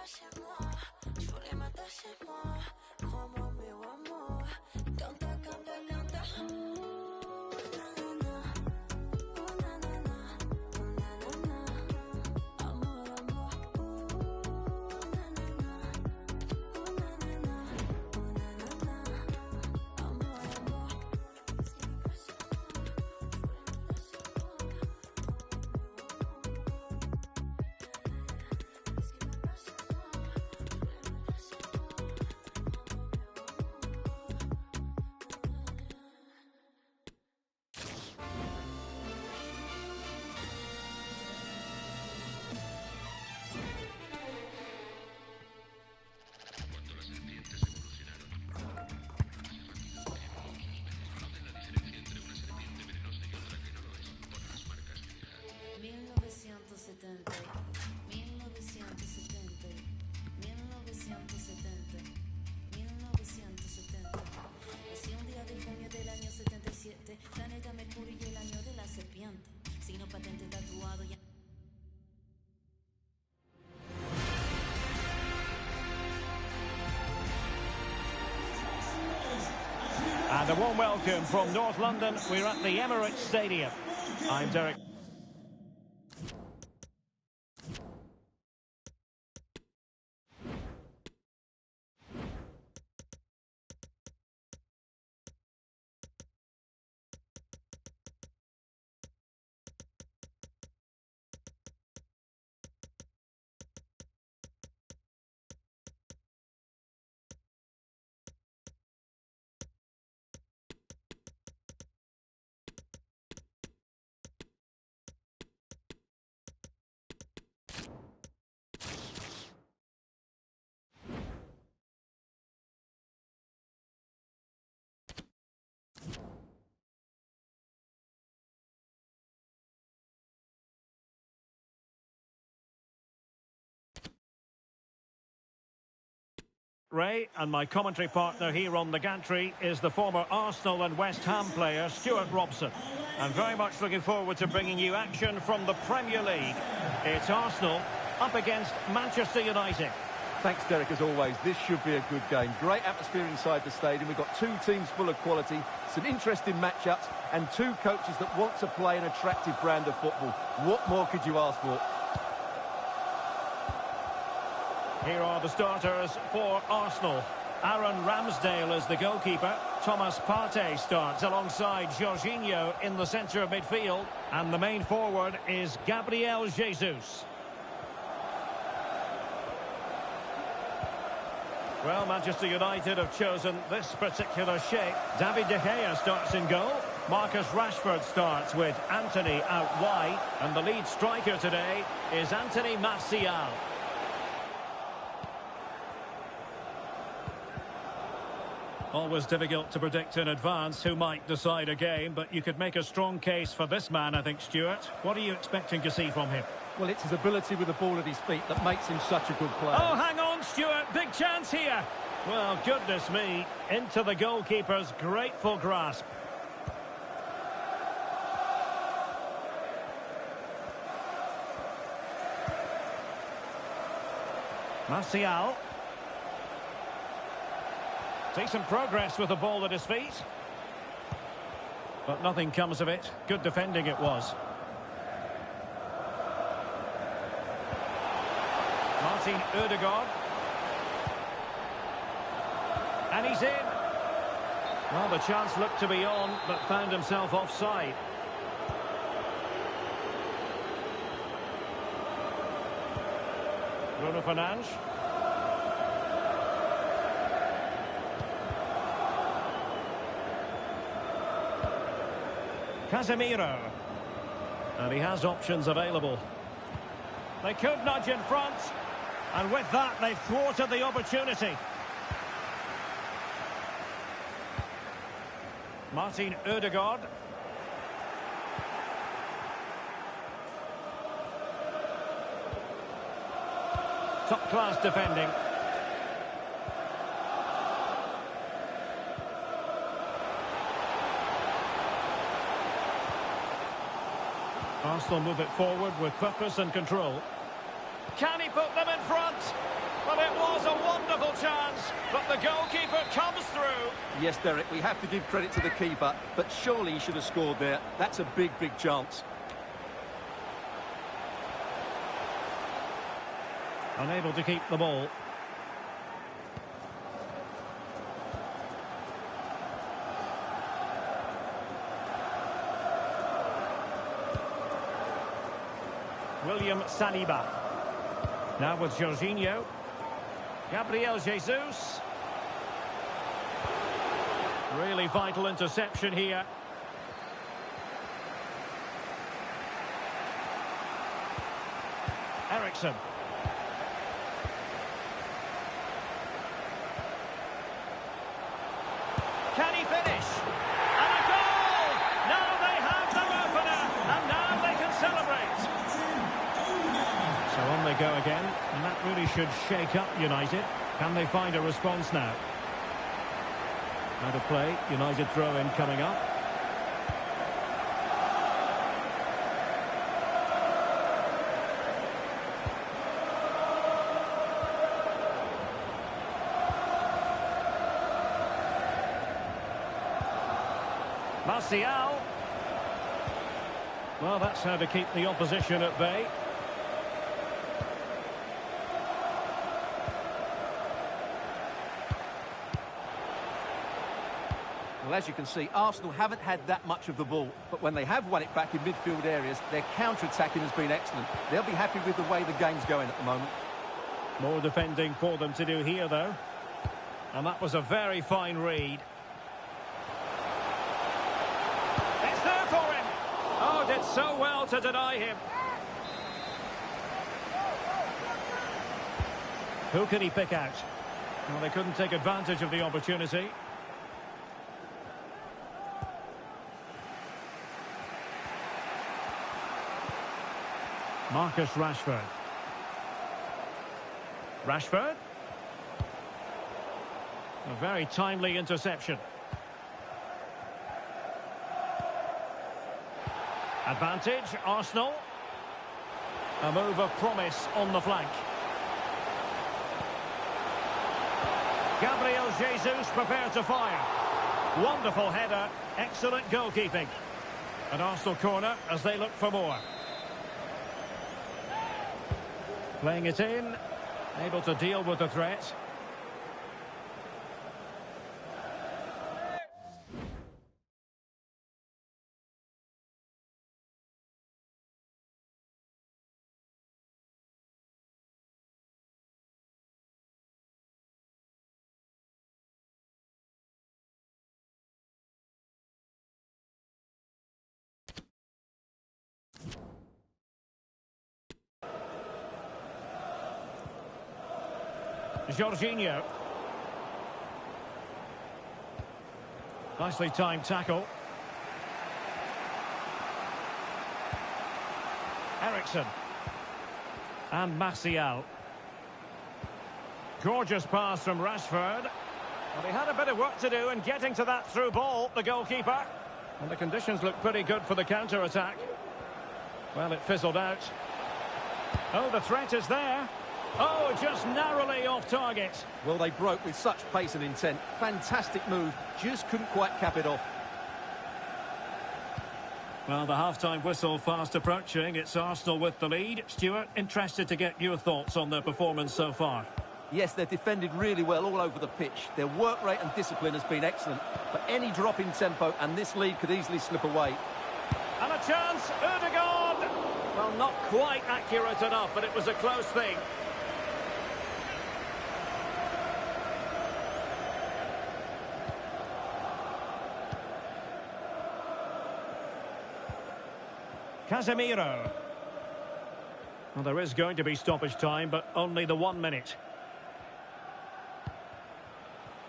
chez moi. Je voulais m'attacher moi. Crois-moi, mais ouais, moi. Canta, canta, canta. Oh, nanana. Oh, nanana. Oh, nanana. Amor, amor. Oh, nanana. Oh, nanana. Oh, nanana. Amor, amor. Ce qui me passe chez moi. Je voulais m'attacher moi. Nací un día de junio del año 77, planeta Mercurio y el año de la serpiente. Signo patente tatuado ya. And a warm welcome from North London. We're at the Emirates Stadium. I'm Derek. Ray, and my commentary partner here on the gantry is the former Arsenal and West Ham player Stuart Robson. I'm very much looking forward to bringing you action from the Premier League. It's Arsenal up against Manchester United. Thanks, Derek, as always. This should be a good game. Great atmosphere inside the stadium. We've got two teams full of quality, some interesting matchups, and two coaches that want to play an attractive brand of football. What more could you ask for? Here are the starters for Arsenal. Aaron Ramsdale is the goalkeeper. Thomas Partey starts alongside Jorginho in the centre of midfield. And the main forward is Gabriel Jesus. Well, Manchester United have chosen this particular shape. David De Gea starts in goal. Marcus Rashford starts with Anthony out wide. And the lead striker today is Anthony Martial. Always difficult to predict in advance who might decide a game, but you could make a strong case for this man, I think, Stuart. What are you expecting to see from him? Well, it's his ability with the ball at his feet that makes him such a good player. Oh, hang on, Stuart. Big chance here. Well, goodness me. Into the goalkeeper's grateful grasp. Martial. Decent progress with the ball at his feet. But nothing comes of it. Good defending it was. Martin Ødegaard. And he's in. Well, the chance looked to be on, but found himself offside. Bruno Fernandes. Casemiro. And he has options available. They could nudge in front. And with that, they've thwarted the opportunity. Martin Ødegaard. Top-class defending. Arsenal move it forward with purpose and control. Can he put them in front? Well, it was a wonderful chance, but the goalkeeper comes through. Yes, Derek, we have to give credit to the keeper, but surely he should have scored there. That's a big, big chance. Unable to keep the ball. William Saliba. Now with Jorginho. Gabriel Jesus. Really vital interception here. Ericsson. Can he finish? And a goal! Now they have their opener, and now they can celebrate. So on they go again, and that really should shake up United. Can they find a response now? Out of play, United throw-in coming up. Martial. Well, that's how to keep the opposition at bay. Well, as you can see, Arsenal haven't had that much of the ball, but when they have won it back in midfield areas, their counter-attacking has been excellent. They'll be happy with the way the game's going at the moment. More defending for them to do here, though. And that was a very fine read. It's there for him. Oh, did so well to deny him. Who can he pick out? Well, they couldn't take advantage of the opportunity. Marcus Rashford. Rashford. A very timely interception. Advantage, Arsenal. A move of promise on the flank. Gabriel Jesus prepared to fire. Wonderful header, excellent goalkeeping. An Arsenal corner as they look for more. Playing it in, able to deal with the threat. Jorginho. Nicely timed tackle. Ericsson. And Martial. Gorgeous pass from Rashford. Well, he had a bit of work to do in getting to that through ball, the goalkeeper. And the conditions look pretty good for the counter-attack. Well, it fizzled out. Oh, the threat is there. Oh, just narrowly off target. Well, they broke with such pace and intent. Fantastic move, just couldn't quite cap it off. Well, the half-time whistle fast approaching. It's Arsenal with the lead. Stuart, interested to get your thoughts on their performance so far. Yes, they've defended really well all over the pitch. Their work rate and discipline has been excellent. But any drop in tempo and this lead could easily slip away. And a chance, Ødegaard! Well, not quite accurate enough, but it was a close thing. Casemiro. Well, there is going to be stoppage time, but only the 1 minute.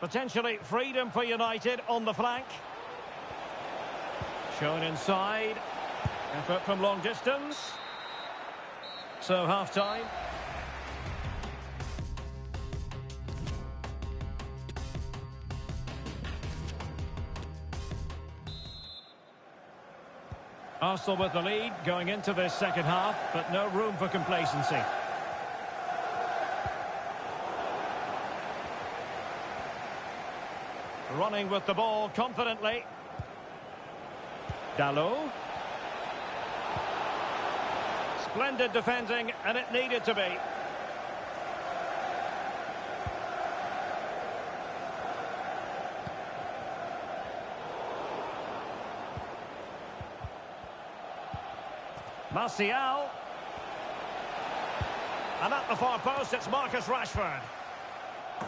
Potentially freedom for United on the flank. Shown inside. Effort from long distance. So half-time. Arsenal with the lead going into this second half, but no room for complacency. Running with the ball confidently. Dalot. Splendid defending, and it needed to be. Martial. And at the far post, it's Marcus Rashford.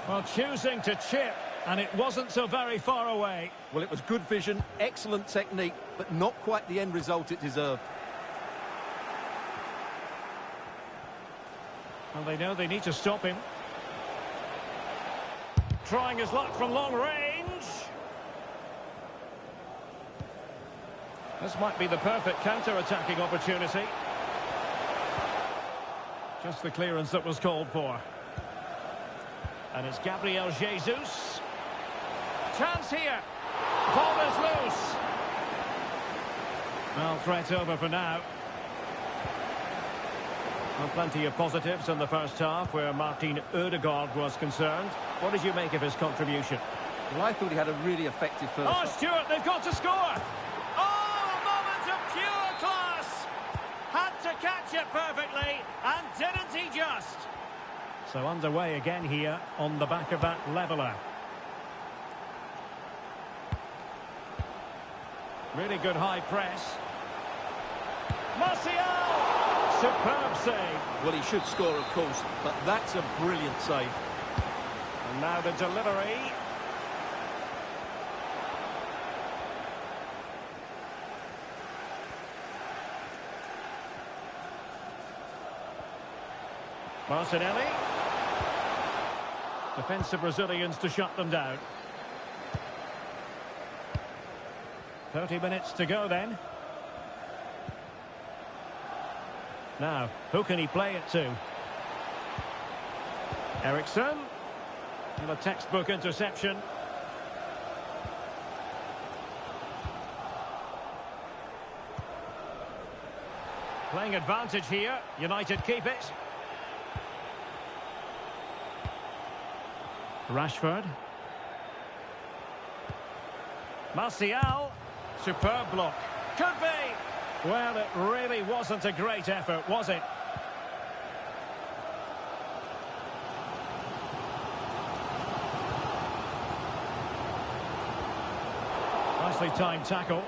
Well, choosing to chip, and it wasn't so very far away. Well, it was good vision, excellent technique, but not quite the end result it deserved. Well, they know they need to stop him. Trying his luck from long range. This might be the perfect counter-attacking opportunity. Just the clearance that was called for. And it's Gabriel Jesus. Chance here. Ball is loose. Well, threat over for now. Well, plenty of positives in the first half where Martin Ødegaard was concerned. What did you make of his contribution? Well, I thought he had a really effective first half. Oh, Stuart, they've got to score! Oh, a moment of pure class! Had to catch it perfectly, and didn't he just? So underway again here on the back of that leveller. Really good high press. Martial! Superb save. Well, he should score, of course, but that's a brilliant save. And now the delivery. Martinelli. Defensive Brazilians to shut them down. 30 minutes to go then. Now, who can he play it to? Ericsson. And a textbook interception. Playing advantage here. United keep it. Rashford. Martial. Superb block. Could be. Well, it really wasn't a great effort, was it? Nicely timed tackle.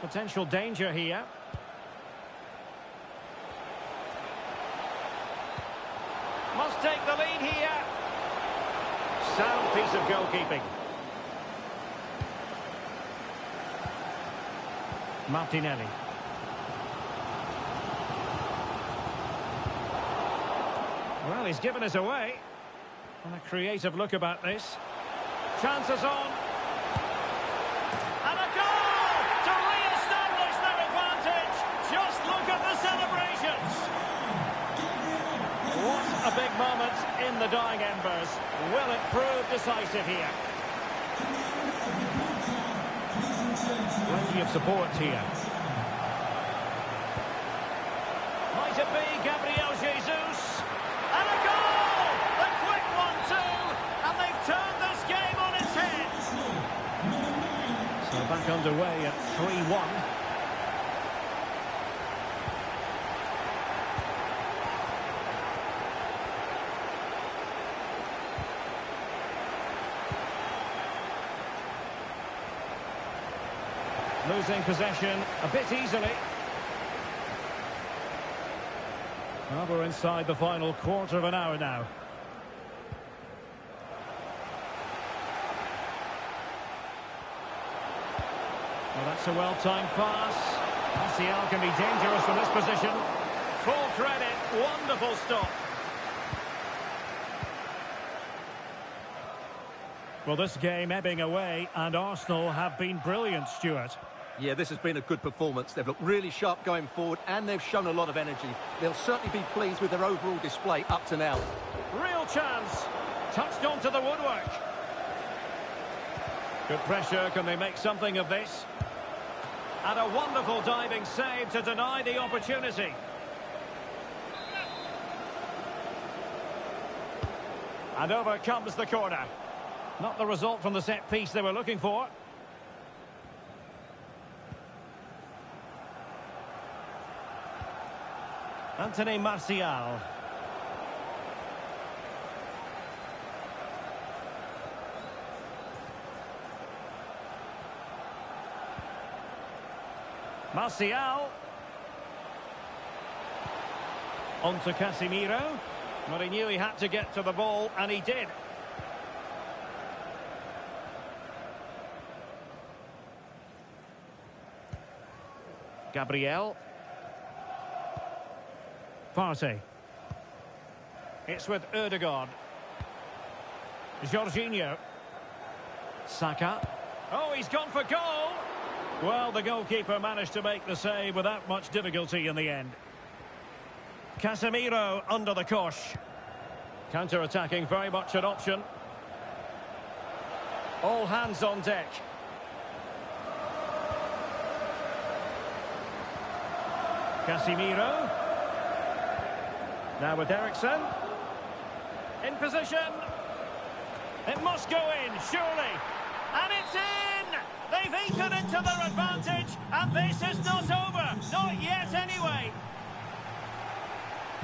Potential danger here. Must take the lead here. Sound piece of goalkeeping. Martinelli. Well, he's given us away. And a creative look about this. Chances on. And a goal to re-establish their advantage. Just look at the celebrations. What a big moment in the dying embers. Will it prove decisive here? Plenty of support here. Might it be Gabriel Jesus? And a goal! A quick one too! And they've turned this game on its head. So back underway at 3-1. Losing possession a bit easily. Well, we're inside the final quarter of an hour now. Well, that's a well-timed pass. Martial can be dangerous from this position. Full credit, wonderful stop. Well, this game ebbing away, and Arsenal have been brilliant, Stuart. Yeah, this has been a good performance. They've looked really sharp going forward, and they've shown a lot of energy. They'll certainly be pleased with their overall display up to now. Real chance. Touched onto the woodwork. Good pressure. Can they make something of this? And a wonderful diving save to deny the opportunity. And over comes the corner. Not the result from the set piece they were looking for. Anthony Martial. Martial. On to Casemiro. But he knew he had to get to the ball, and he did. Gabriel. Partey. It's with Ødegaard. Jorginho. Saka. Oh, he's gone for goal! Well, the goalkeeper managed to make the save without much difficulty in the end. Casemiro under the cosh. Counter-attacking, very much an option. All hands on deck. Casemiro. Now with Eriksen. In position. It must go in, surely. And it's in! They've eaten into their advantage, and this is not over. Not yet, anyway.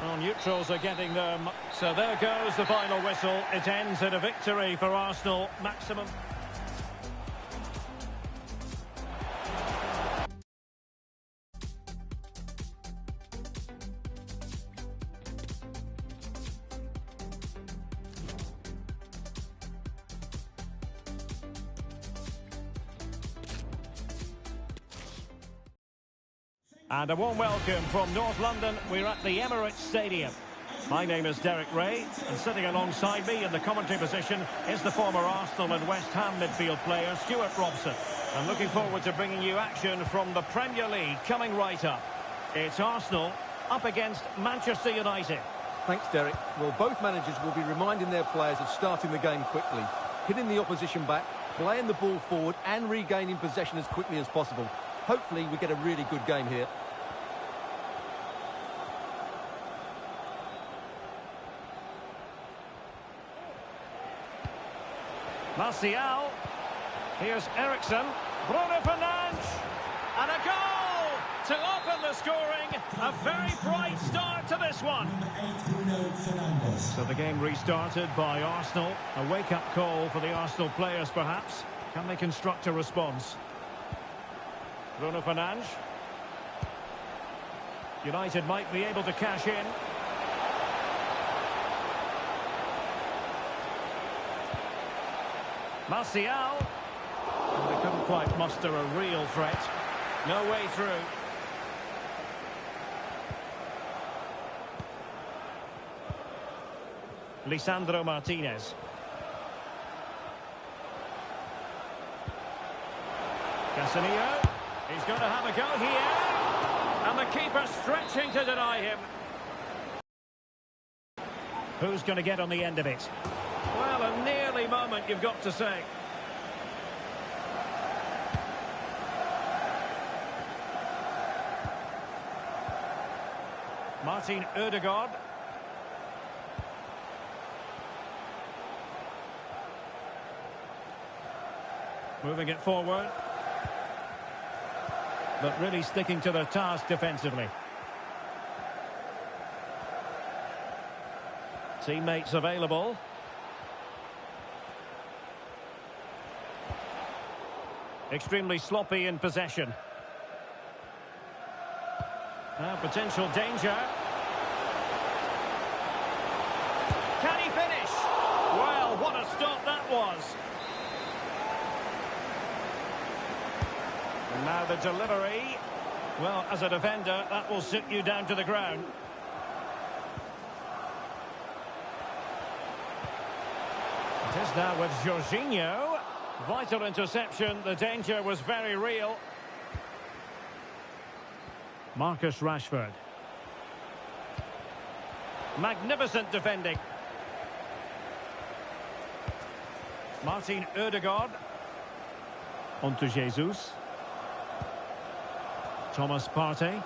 Well, neutrals are getting them. So there goes the final whistle. It ends in a victory for Arsenal. Maximum. And a warm welcome from North London. We're at the Emirates Stadium. My name is Derek Ray, and sitting alongside me in the commentary position is the former Arsenal and West Ham midfield player, Stuart Robson. I'm looking forward to bringing you action from the Premier League coming right up. It's Arsenal up against Manchester United. Thanks, Derek. Well, both managers will be reminding their players of starting the game quickly, hitting the opposition back, playing the ball forward and regaining possession as quickly as possible. Hopefully we get a really good game here. Martial. Here's Eriksen. Bruno Fernandes. And a goal to open the scoring. A very bright start to this one. So the game restarted by Arsenal. A wake-up call for the Arsenal players, perhaps. Can they construct a response? Bruno Fernandes. United might be able to cash in. Martial. And they couldn't quite muster a real threat. No way through. Lisandro Martinez. Casemiro. He's going to have a go here. And the keeper stretching to deny him. Who's going to get on the end of it? Well, a nearly moment, you've got to say. Martin Ødegaard. Moving it forward. But really sticking to their task defensively. Teammates available. Extremely sloppy in possession. Potential danger. Can he finish? Well, what a stop that was. And now the delivery. Well, as a defender, that will sit you down to the ground. It is now with Jorginho. Vital interception. The danger was very real. Marcus Rashford. Magnificent defending. Martin Ødegaard. On to Jesus. Thomas Partey.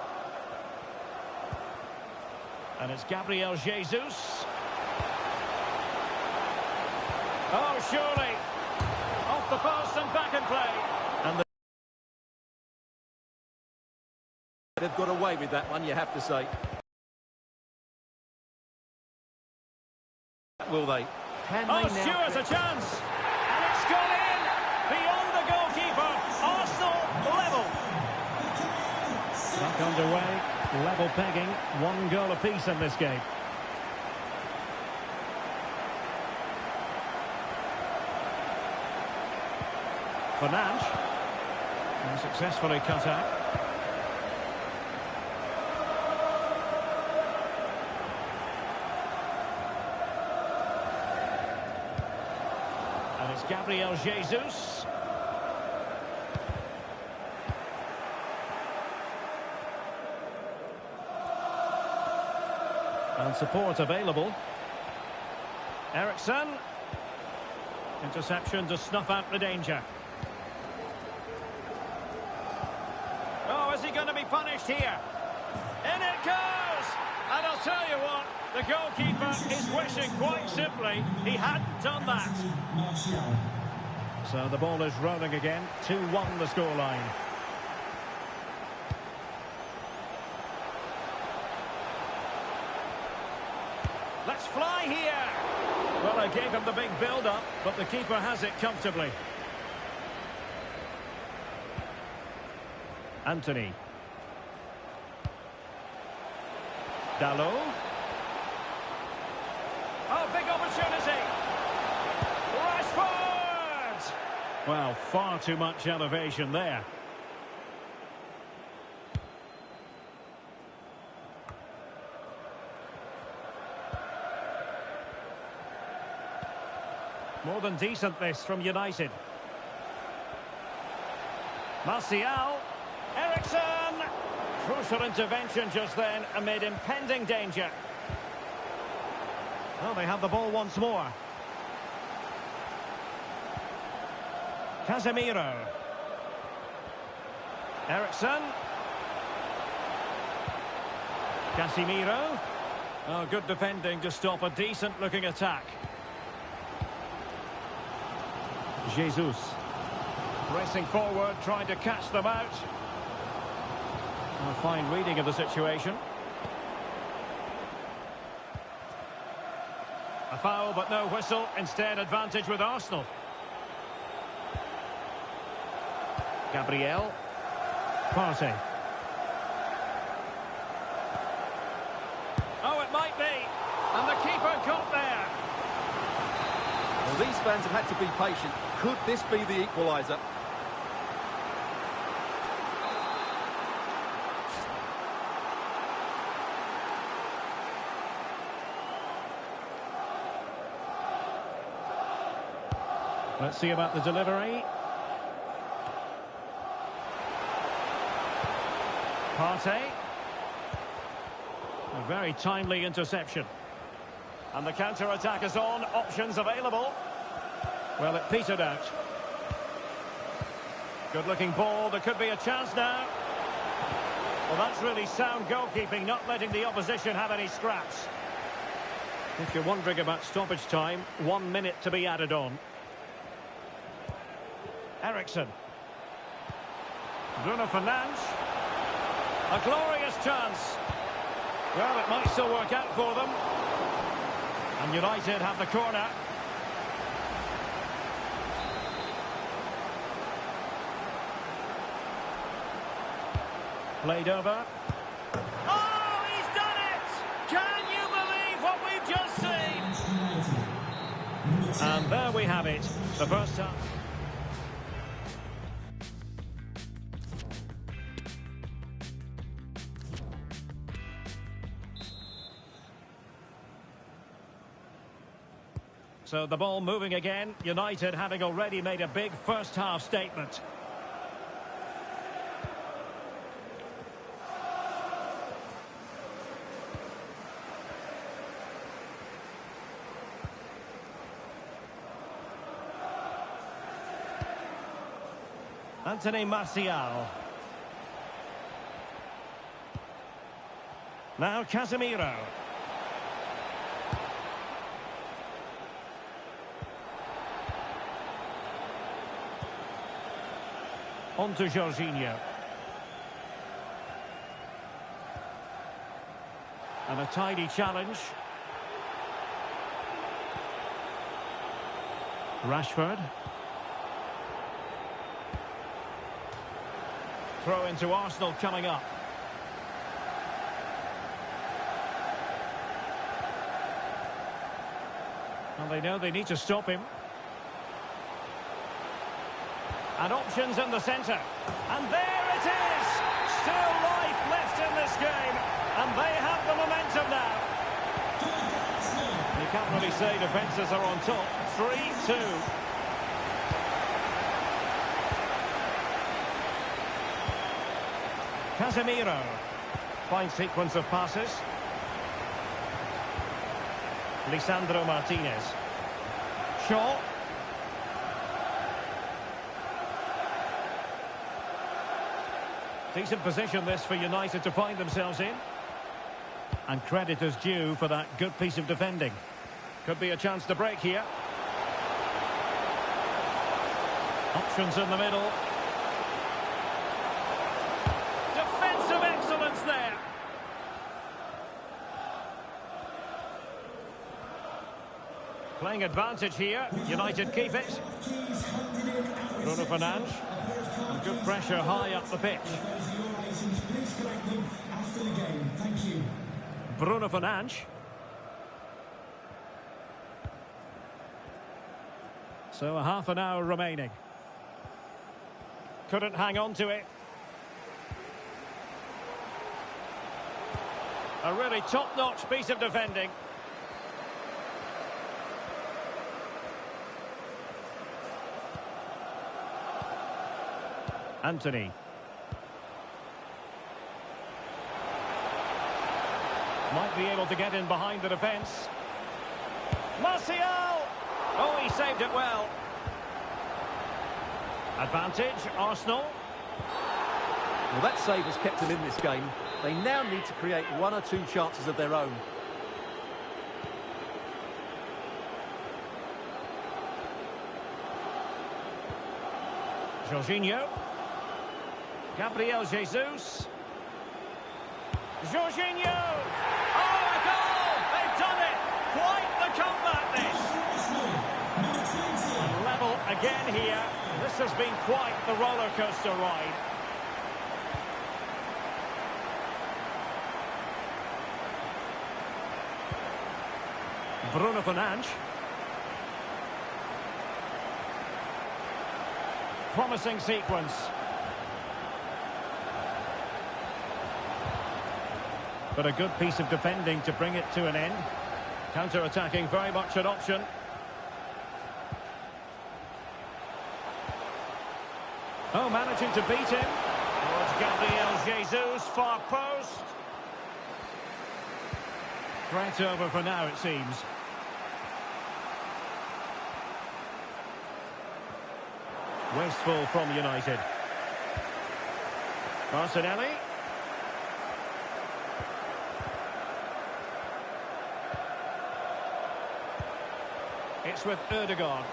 And it's Gabriel Jesus. Oh, surely. Off the post and back in play. And they've got away with that one, you have to say. Will they? Can oh, they now? Stewart's a chance. And it's gone in. Beyond the goalkeeper. Arsenal level. Back underway. Level pegging. 1 goal apiece in this game. Fernandes. And successfully cut out. And it's Gabriel Jesus. And support available. Eriksen. Interception to snuff out the danger. Oh, is he going to be punished here? In it goes! And I'll tell you what, the goalkeeper is wishing quite simply he hadn't done that. So the ball is rolling again. 2-1 the scoreline. Let's fly here! Well, I gave him the big build-up, but the keeper has it comfortably. Anthony. Dalot. Oh, big opportunity. Rashford! Well, far too much elevation there. More than decent this from United. Martial. Eriksen! Crucial intervention just then amid impending danger. Oh, they have the ball once more. Casemiro. Eriksen. Casemiro. Oh, good defending to stop a decent-looking attack. Jesus. Racing forward, trying to catch them out. A fine reading of the situation. A foul, but no whistle. Instead, advantage with Arsenal. Gabriel. Partey. Oh, it might be. And the keeper caught there. Well, these fans have had to be patient. Could this be the equaliser? Let's see about the delivery. Partey. A very timely interception. And the counter-attack is on. Options available. Well, it petered out. Good-looking ball. There could be a chance now. Well, that's really sound goalkeeping, not letting the opposition have any scraps. If you're wondering about stoppage time, 1 minute to be added on. Eriksen. Bruno Fernandes. A glorious chance. Well, it might still work out for them. And United have the corner. Played over. Oh, he's done it! Can you believe what we've just seen? And there we have it. The first half. So the ball moving again. United having already made a big first half statement. Anthony Martial. Now Casemiro. On to Jorginho. And a tidy challenge. Rashford. Throw into Arsenal coming up. And they know they need to stop him. And options in the centre. And there it is! Still life left in this game. And they have the momentum now. You can't really say defences are on top. 3-2. Casemiro. Fine sequence of passes. Lisandro Martinez. Shaw. Decent position this for United to find themselves in. And credit is due for that good piece of defending. Could be a chance to break here. Options in the middle. Defensive excellence there. Playing advantage here. United keep it. Bruno Fernandes. And good pressure high up the pitch. Bruno Fernandes. So a half an hour remaining. Couldn't hang on to it. A really top-notch piece of defending. Anthony. Might be able to get in behind the defence. Martial! Oh, he saved it well. Advantage, Arsenal. Well, that save has kept them in this game. They now need to create one or two chances of their own. Jorginho. Gabriel Jesus. Jorginho! Oh, a goal! They've done it! Quite the comeback, this! And level again here. This has been quite the roller coaster ride. Bruno Fernandes. Promising sequence. But a good piece of defending to bring it to an end. Counter-attacking, very much an option. Oh, managing to beat him. Towards Gabriel Jesus, far post. Threat over for now, it seems. Wasteful from United. Martinelli. It's with Erdogan.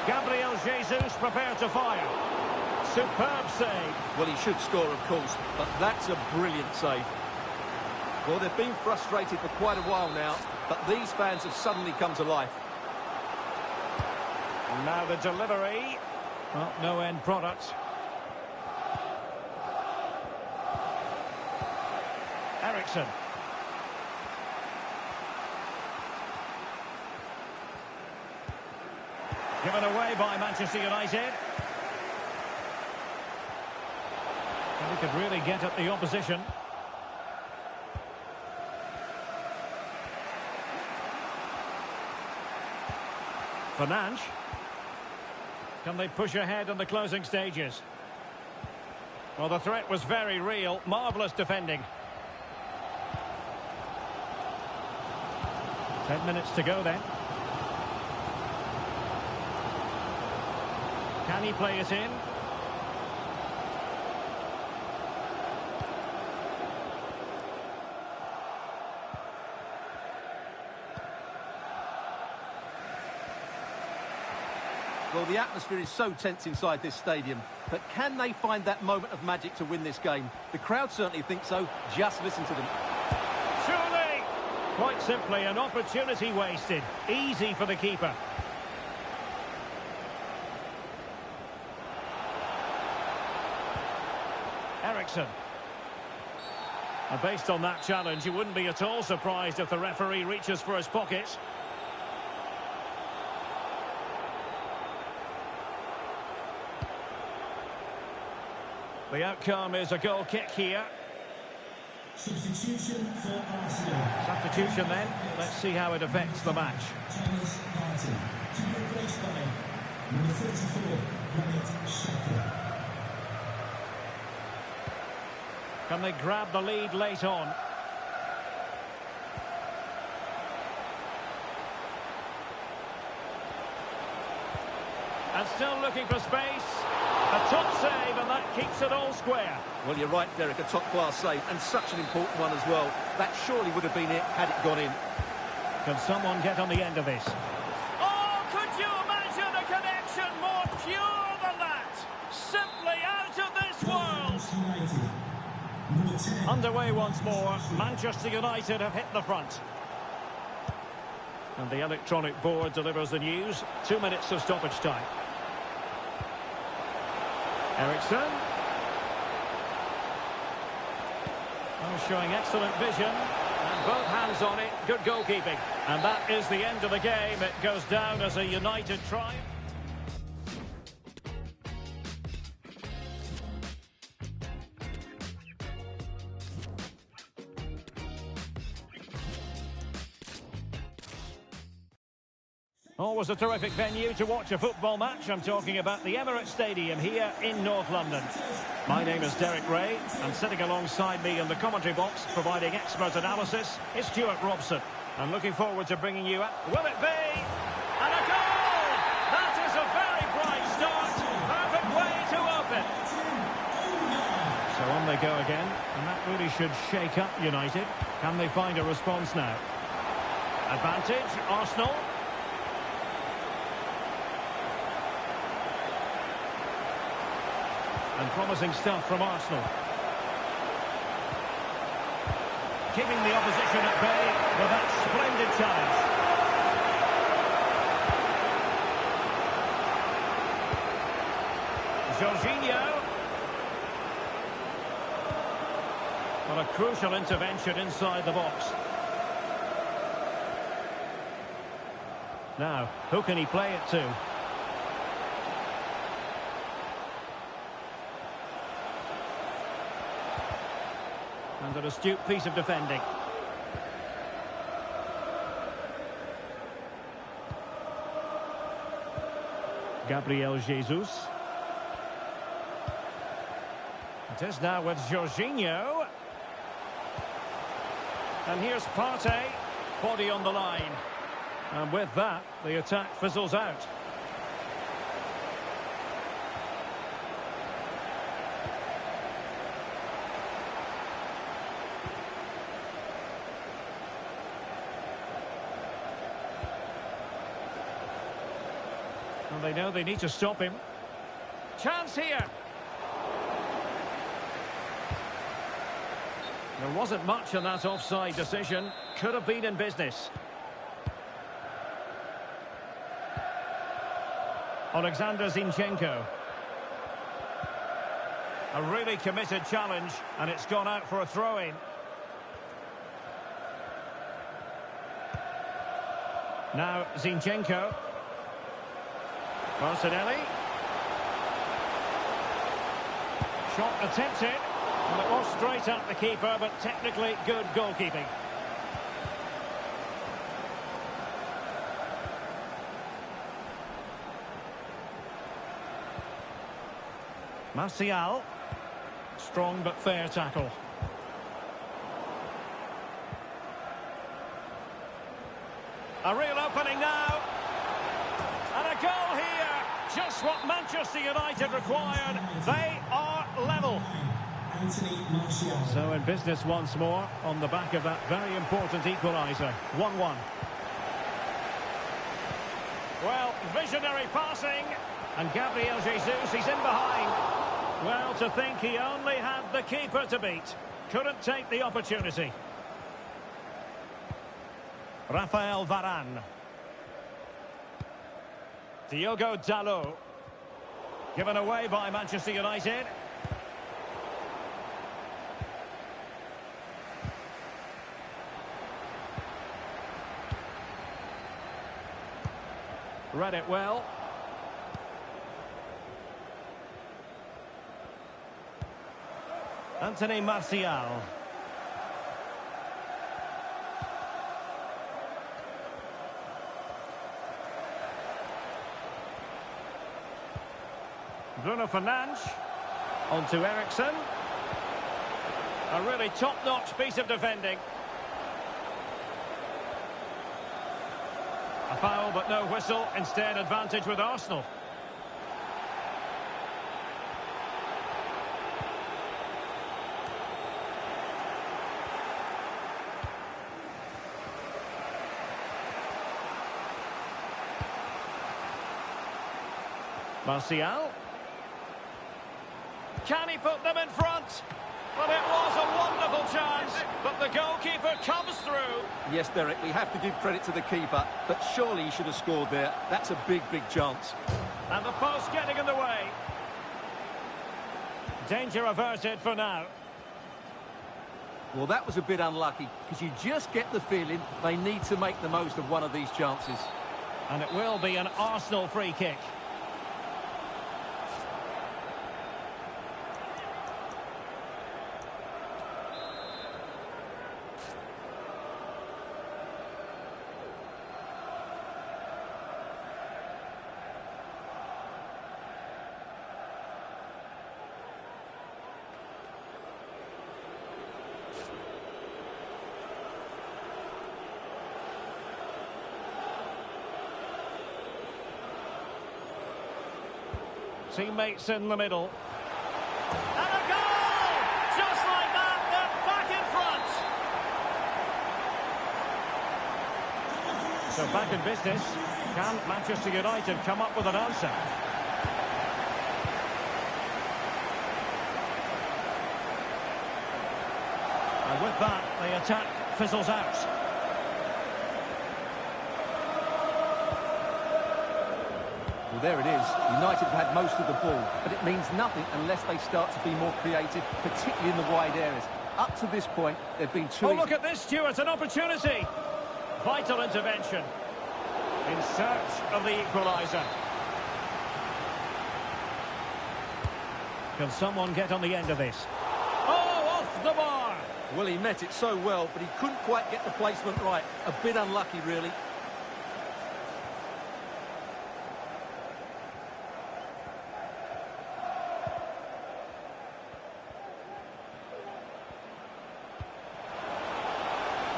Gabriel Jesus prepared to fire. Superb save. Well, he should score, of course, but that's a brilliant save. Well, they've been frustrated for quite a while now, but these fans have suddenly come to life. And now the delivery. Well, no end product. Ericsson. Given away by Manchester United. And he could really get at the opposition. Fernandes. Can they push ahead in the closing stages? Well, the threat was very real. Marvellous defending. 10 minutes to go then. Can he play it in? Well, the atmosphere is so tense inside this stadium, but can they find that moment of magic to win this game? The crowd certainly think so. Just listen to them. Surely! Quite simply, an opportunity wasted. Easy for the keeper. Ericsson. And based on that challenge, you wouldn't be at all surprised if the referee reaches for his pocket. The outcome is a goal kick here. Substitution for Arsenal. Substitution then. Let's see how it affects the match. Thomas Partey. To be replaced by number 34, Granit Xhaka. Can they grab the lead late on? And still looking for space. A top save, and that keeps it all square. Well, you're right, Derek, a top-class save, and such an important one as well. That surely would have been it had it gone in. Can someone get on the end of this? Oh, could you imagine a connection more pure than that? Simply out of this world. Underway once more. Manchester United have hit the front. And the electronic board delivers the news. 2 minutes of stoppage time. Ericsson. Oh, showing excellent vision. And both hands on it. Good goalkeeping. And that is the end of the game. It goes down as a United triumph. Always a terrific venue to watch a football match. I'm talking about the Emirates Stadium here in North London. My name is Derek Ray, and sitting alongside me in the commentary box, providing expert analysis, is Stuart Robson. I'm looking forward to bringing you up. Will it be? And a goal! That is a very bright start. Perfect way to open. So on they go again, and that really should shake up United. Can they find a response now? Advantage, Arsenal. And promising stuff from Arsenal. Keeping the opposition at bay with that splendid challenge. Jorginho. Well, a crucial intervention inside the box. Now, who can he play it to? And an astute piece of defending. Gabriel Jesus. It is now with Jorginho. And here's Partey. Body on the line. And with that, the attack fizzles out. And they know they need to stop him. Chance here. There wasn't much in that offside decision. Could have been in business. Alexander Zinchenko. A really committed challenge, and it's gone out for a throw-in. Now Zinchenko. Martinelli. Shot attempted. Well, it was straight at the keeper, but technically good goalkeeping. Martial. Strong but fair tackle. A real opening now. And a goal here. Just what Manchester United required. They are level. So in business once more on the back of that very important equaliser. 1-1. Well, visionary passing. And Gabriel Jesus, he's in behind. Well, to think he only had the keeper to beat. Couldn't take the opportunity. Rafael Varane. Diogo Dalot. Given away by Manchester United. Read it well. Anthony Martial. Bruno Fernandes. On to Eriksen. A really top-notch piece of defending. A foul, but no whistle. Instead, advantage with Arsenal. Martial. Can he put them in front? Well, it was a wonderful chance, but the goalkeeper comes through. Yes, Derek, we have to give credit to the keeper, but surely he should have scored there. That's a big, big chance. And the post getting in the way. Danger averted for now. Well, that was a bit unlucky, because you just get the feeling they need to make the most of one of these chances. And it will be an Arsenal free kick. Teammates in the middle. And a goal! Just like that, they're back in front. So back in business. Can Manchester United come up with an answer? And with that, the attack fizzles out. Well, there it is. United have had most of the ball, but it means nothing unless they start to be more creative, particularly in the wide areas. Up to this point, they've been too... Oh, look at this, Stuart, an opportunity. Vital intervention. In search of the equaliser. Can someone get on the end of this? Oh, off the bar. Well, he met it so well, but he couldn't quite get the placement right. A bit unlucky, really.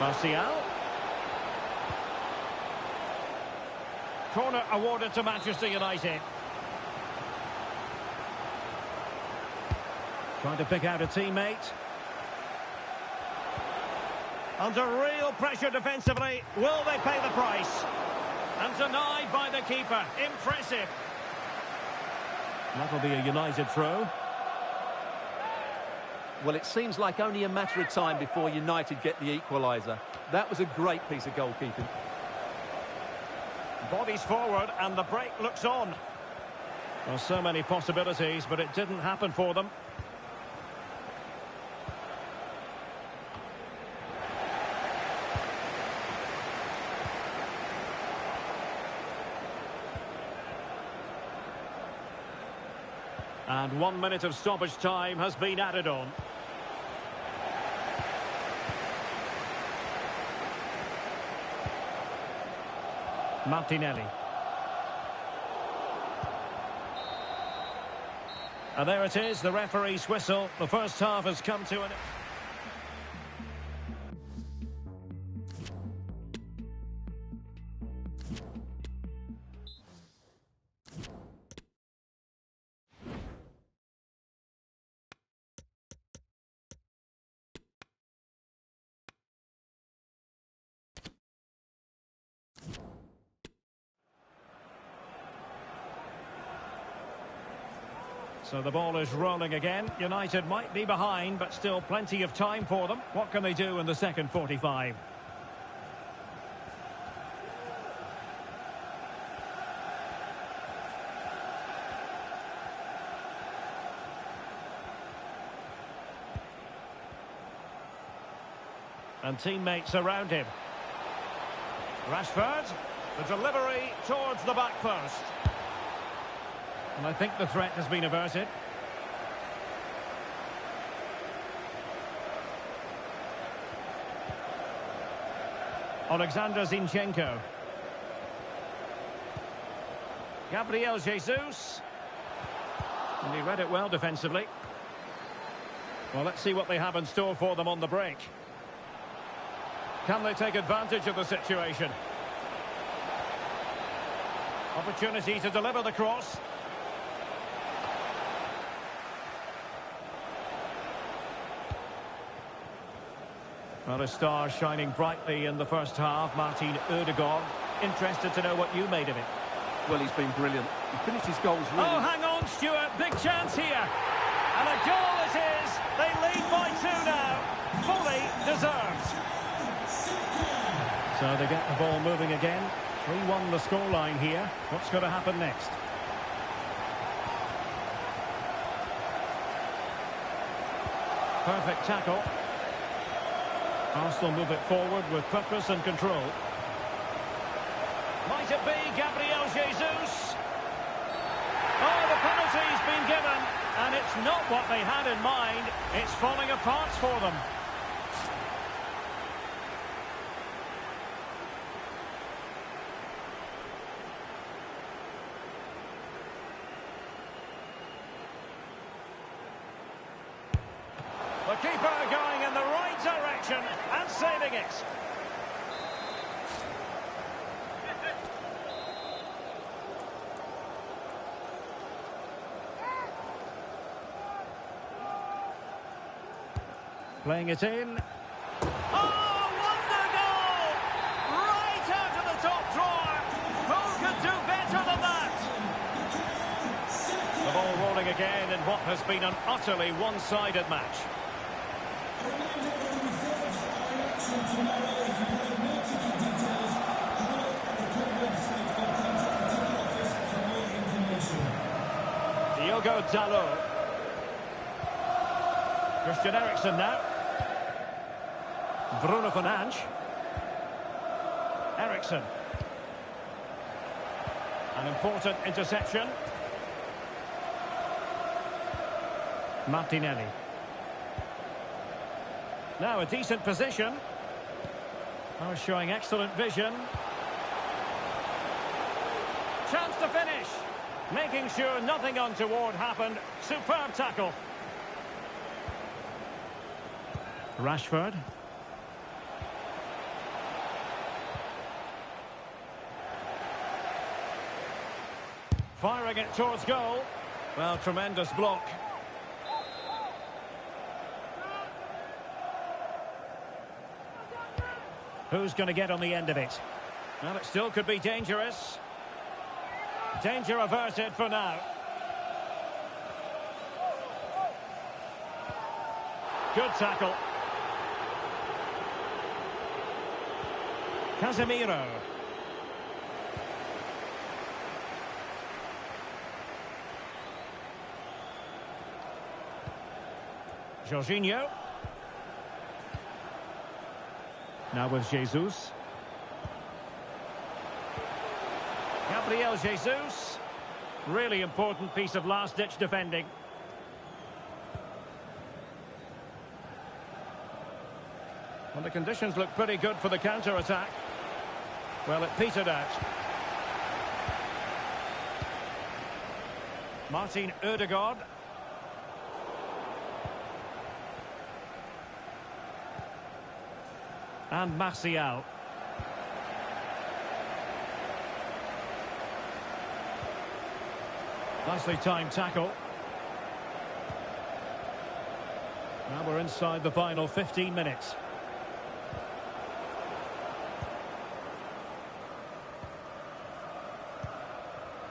Martial. Corner awarded to Manchester United. Trying to pick out a teammate. Under real pressure defensively. Will they pay the price? And denied by the keeper. Impressive. That'll be a United throw. Well, it seems like only a matter of time before United get the equaliser. That was a great piece of goalkeeping. Bodies forward and the break looks on. Well, so many possibilities, but it didn't happen for them. And 1 minute of stoppage time has been added on. Martinelli. And there it is, the referee's whistle. The first half has come to an... So the ball is rolling again. United might be behind, but still plenty of time for them. What can they do in the second 45? And teammates around him. Rashford, the delivery towards the back post. And I think the threat has been averted. Alexander Zinchenko. Gabriel Jesus. And he read it well defensively. Well, let's see what they have in store for them on the break. Can they take advantage of the situation? Opportunity to deliver the cross. Well, a star shining brightly in the first half, Martin Ødegaard. Interested to know what you made of it. Well, he's been brilliant. He finished his goals really... Oh, hang on, Stuart. Big chance here. And a goal it is. They lead by 2 now. Fully deserved. So they get the ball moving again. 3-1 the scoreline here. What's going to happen next? Perfect tackle. Arsenal move it forward with purpose and control. Might it be Gabriel Jesus? Oh, the penalty's been given, and it's not what they had in mind. It's falling apart for them. The keeper going in the right direction and saving it. Playing it in. Oh, wonder goal! Right out of the top drawer. Who could do better than that? The ball rolling again in what has been an utterly one-sided match. Diogo Dalot. Christian Eriksen now. Bruno Fernandes. Eriksen. An important interception. Martinelli. Now a decent position. Oh, showing excellent vision. Chance to finish. Making sure nothing untoward happened. Superb tackle. Rashford. Firing it towards goal. Well, tremendous block. Who's going to get on the end of it? Well, it still could be dangerous. Danger averted for now. Good tackle. Casemiro. Jorginho. Now with Jesus. Gabriel Jesus. Really important piece of last-ditch defending. Well, the conditions look pretty good for the counter-attack. Well, it petered out. Martin Ødegaard. And Martial. Nicely timed tackle. Now we're inside the final 15 minutes.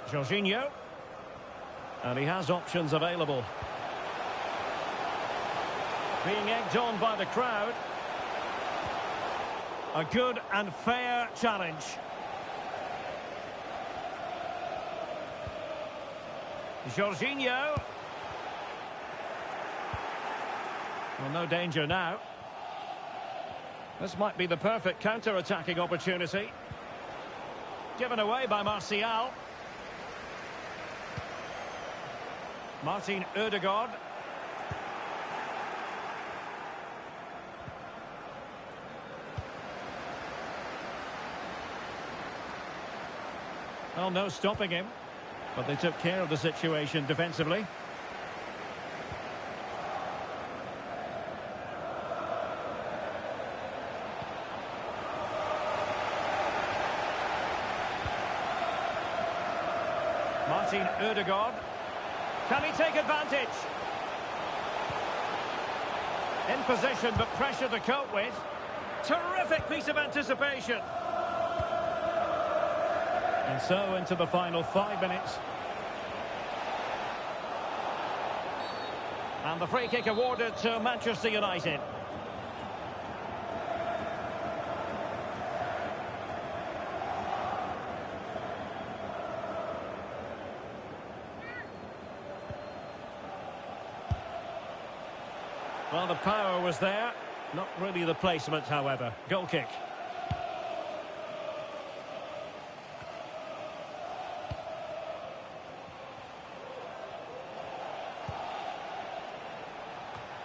Jorginho. And he has options available. Being egged on by the crowd. A good and fair challenge. Jorginho. Well, no danger now. This might be the perfect counter-attacking opportunity. Given away by Martial. Martin Ødegaard. Well, no stopping him. But they took care of the situation defensively. Martin Ødegaard. Can he take advantage? In position, but pressure to cope with. Terrific piece of anticipation. And so into the final 5 minutes. And the free kick awarded to Manchester United. Well, the power was there. Not really the placement, however. Goal kick.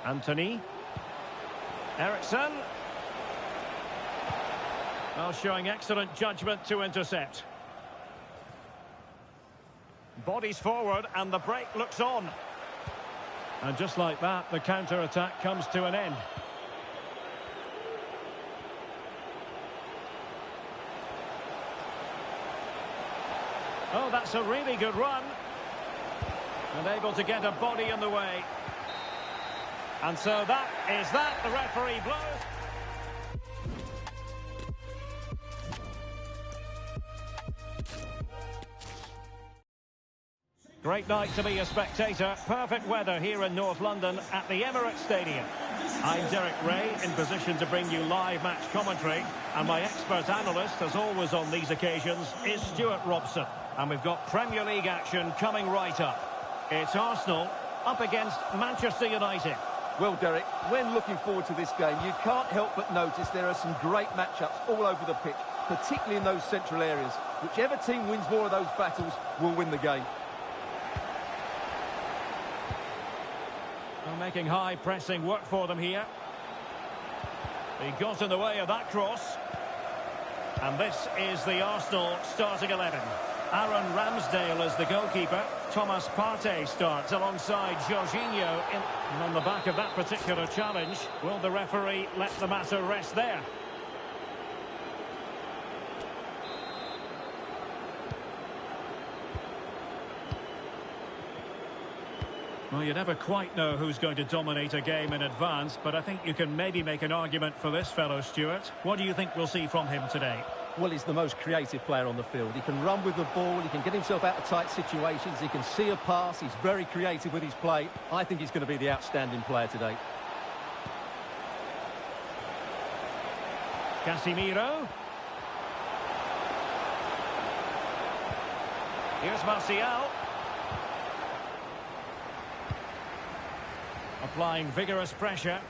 Anthony. Ericsson. Well, showing excellent judgment to intercept. Bodies forward and the break looks on. And just like that, the counter-attack comes to an end. Oh, that's a really good run. And able to get a body in the way. And so that is that. The referee blows. Great night to be a spectator. Perfect weather here in North London at the Emirates Stadium. I'm Derek Ray, in position to bring you live match commentary. And my expert analyst, as always on these occasions, is Stuart Robson. And we've got Premier League action coming right up. It's Arsenal up against Manchester United. Well, Derek, when looking forward to this game, you can't help but notice there are some great matchups all over the pitch, particularly in those central areas. Whichever team wins more of those battles will win the game. Well, making high pressing work for them here. He got in the way of that cross. And this is the Arsenal starting 11. Aaron Ramsdale is the goalkeeper. Thomas Partey starts alongside Jorginho. And on the back of that particular challenge, will the referee let the matter rest there? Well, you never quite know who's going to dominate a game in advance, but I think you can maybe make an argument for this fellow, Stuart. What do you think we'll see from him today? Well, he's the most creative player on the field. He can run with the ball, he can get himself out of tight situations, he can see a pass, he's very creative with his play. I think he's going to be the outstanding player today. Casemiro. Here's Martial. Applying vigorous pressure.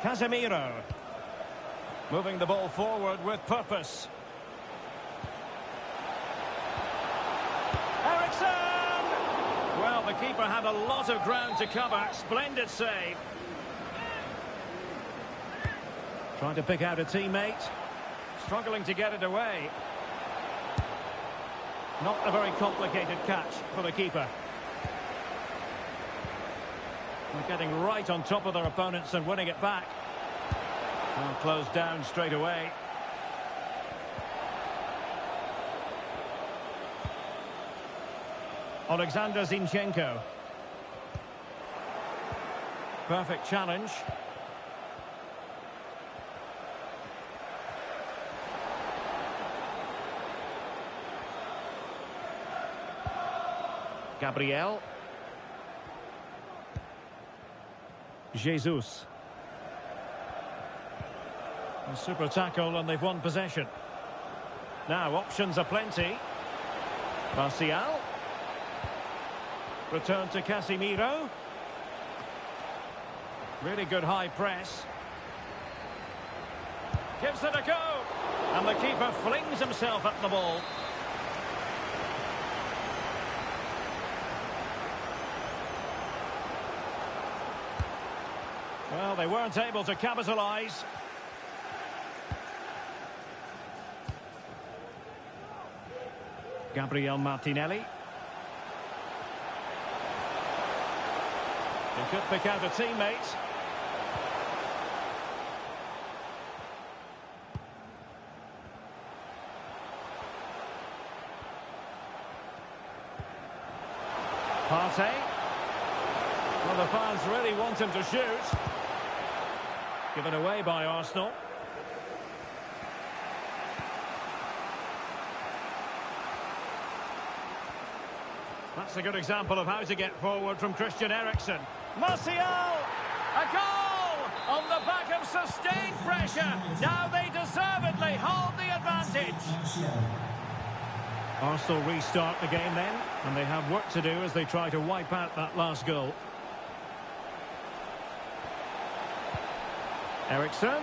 Casemiro. Moving the ball forward with purpose. Ericsson! Well, the keeper had a lot of ground to cover. Splendid save. Trying to pick out a teammate. Struggling to get it away. Not a very complicated catch for the keeper. They're getting right on top of their opponents and winning it back. Well, closed down straight away. Alexander Zinchenko. Perfect challenge. Gabriel. Jesus. A super tackle and they've won possession. Now options are plenty. Martial. Return to Casemiro. Really good high press. Gives it a go. And the keeper flings himself at the ball. Well, they weren't able to capitalise. Gabriel Martinelli. He could pick out a teammate. Partey. Well, the fans really want him to shoot. Given away by Arsenal. That's a good example of how to get forward from Christian Eriksen. Martial! A goal! On the back of sustained pressure. Now they deservedly hold the advantage. Arsenal restart the game then, and they have work to do as they try to wipe out that last goal. Eriksen.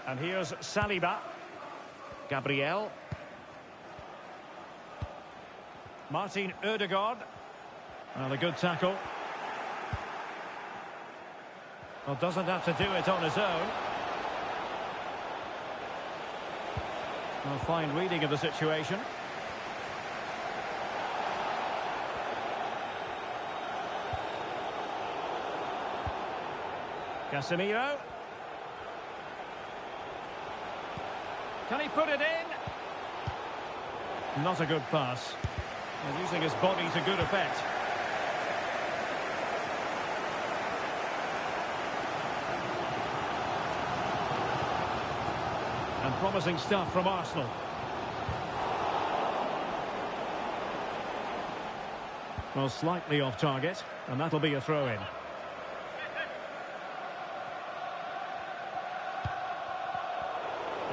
And here's Saliba. Gabriel. Martin Ødegaard. Well, a good tackle. Well, doesn't have to do it on his own. Well, fine reading of the situation. Casemiro. Can he put it in? Not a good pass. And using his body to good effect. And promising stuff from Arsenal. Well, slightly off target, and that'll be a throw-in.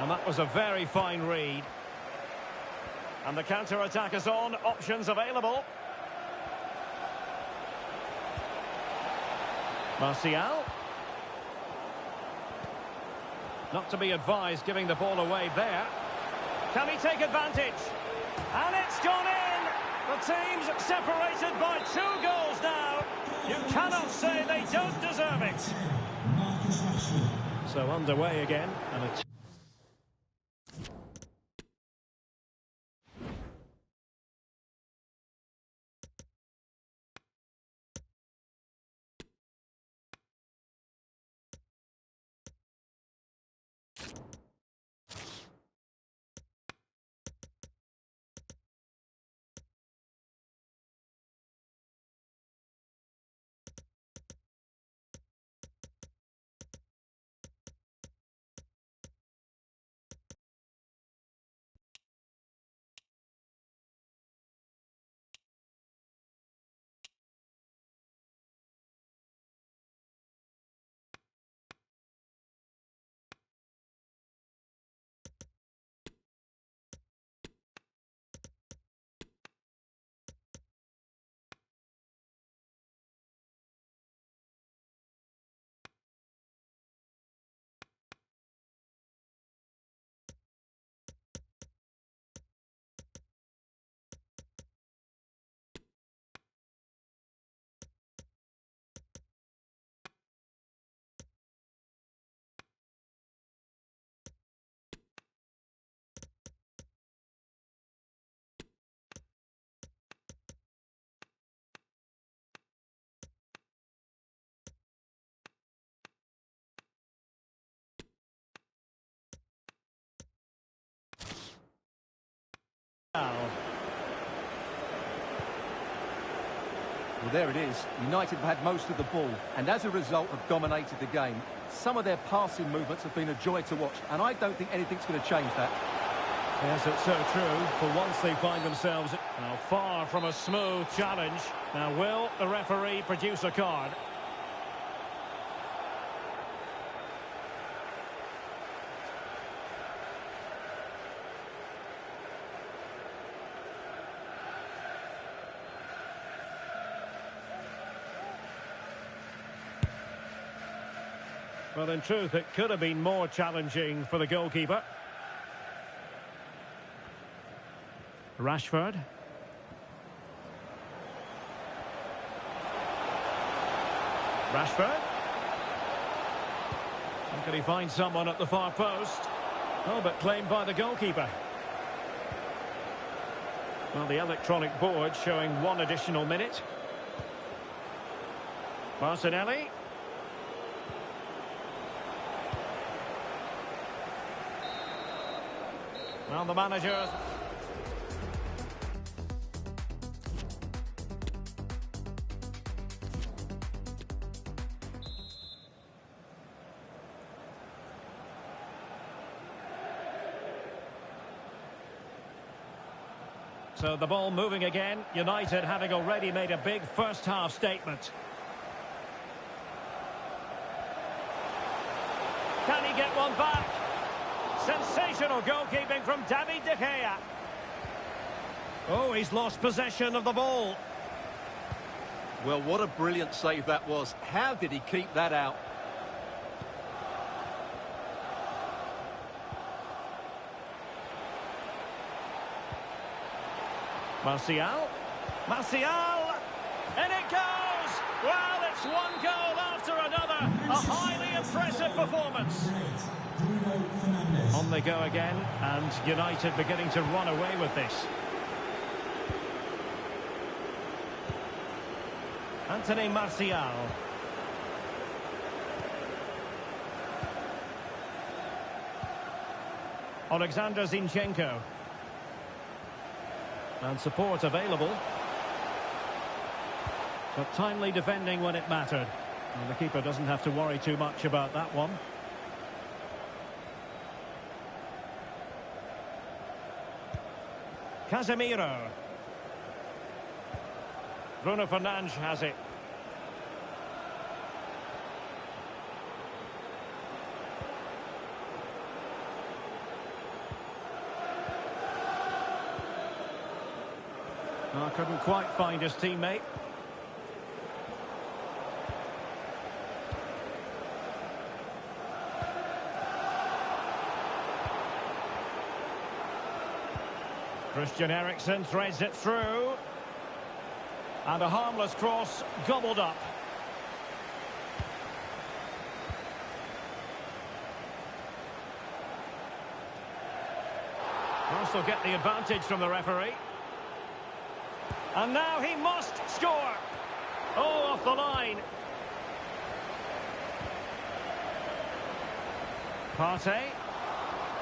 And that was a very fine read. And the counter-attack is on. Options available. Martial. Not to be advised giving the ball away there. Can he take advantage? And it's gone in! The team's separated by 2 goals now. You cannot say they don't deserve it. So underway again. And a Well, there it is. United have had most of the ball and as a result have dominated the game. some of their passing movements have been a joy to watch, and I don't think anything's going to change that. Yes, it's so true. For once they find themselves now far from a smooth challenge. Now will the referee produce a card? Well, in truth, it could have been more challenging for the goalkeeper. Rashford. Rashford. And can he find someone at the far post? Oh, but claimed by the goalkeeper. Well, the electronic board showing 1 additional minute. Martinelli. Well, the manager... So the ball moving again. United having already made a big first-half statement. Can he get one back? Sensational goalkeeping from David De Gea. Oh, he's lost possession of the ball. Well, what a brilliant save that was. How did he keep that out? Martial. Martial. And it goes! Well, it's one goal after another. A highly impressive performance. On they go again, and United beginning to run away with this. Anthony Martial. Alexander Zinchenko. And support available. But timely defending when it mattered. And the keeper doesn't have to worry too much about that one. Casemiro. Bruno Fernandes has it. Oh, couldn't quite find his teammate. Christian Eriksen threads it through. And a harmless cross gobbled up. Arsenal get the advantage from the referee. And now he must score. Oh, off the line. Partey.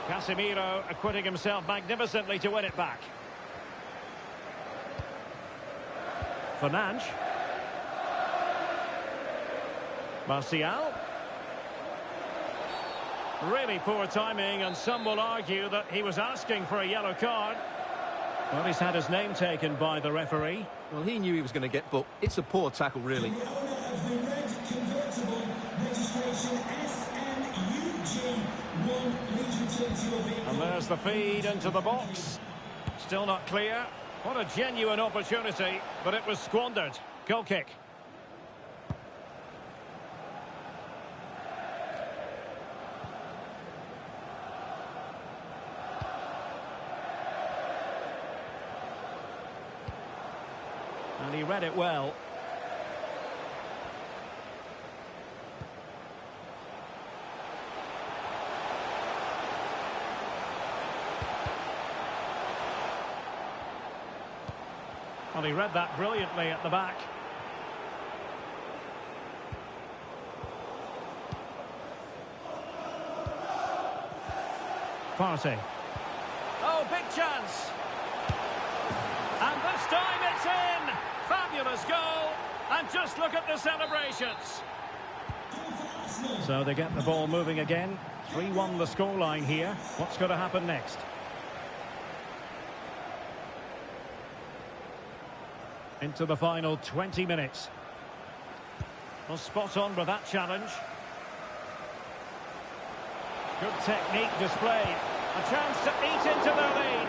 Casemiro acquitting himself magnificently to win it back. Fernandes. Martial. Really poor timing, and some will argue that he was asking for a yellow card. Well, he's had his name taken by the referee. Well, he knew he was going to get booked. It's a poor tackle, really. The owner of the red convertible registration SNUG1, please return to your vehicle. And there's the feed into the box. Still not clear. What a genuine opportunity, but it was squandered. Goal kick. And he read it well. Well, he read that brilliantly at the back. Partey. Oh, big chance. And this time it's in. Fabulous goal. And just look at the celebrations. Goal for So they get the ball moving again. 3-1 the scoreline here. What's going to happen next? Into the final 20 minutes. Well, spot on with that challenge. Good technique displayed. A chance to eat into their lead.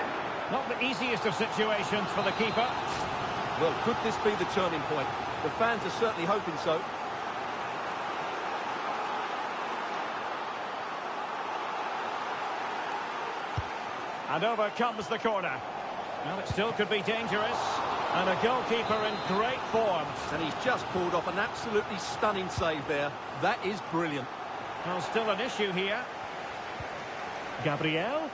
Not the easiest of situations for the keeper. Well, could this be the turning point? The fans are certainly hoping so. And over comes the corner. Well, it still could be dangerous. And a goalkeeper in great form. And he's just pulled off an absolutely stunning save there. That is brilliant. Well, still an issue here. Gabriel.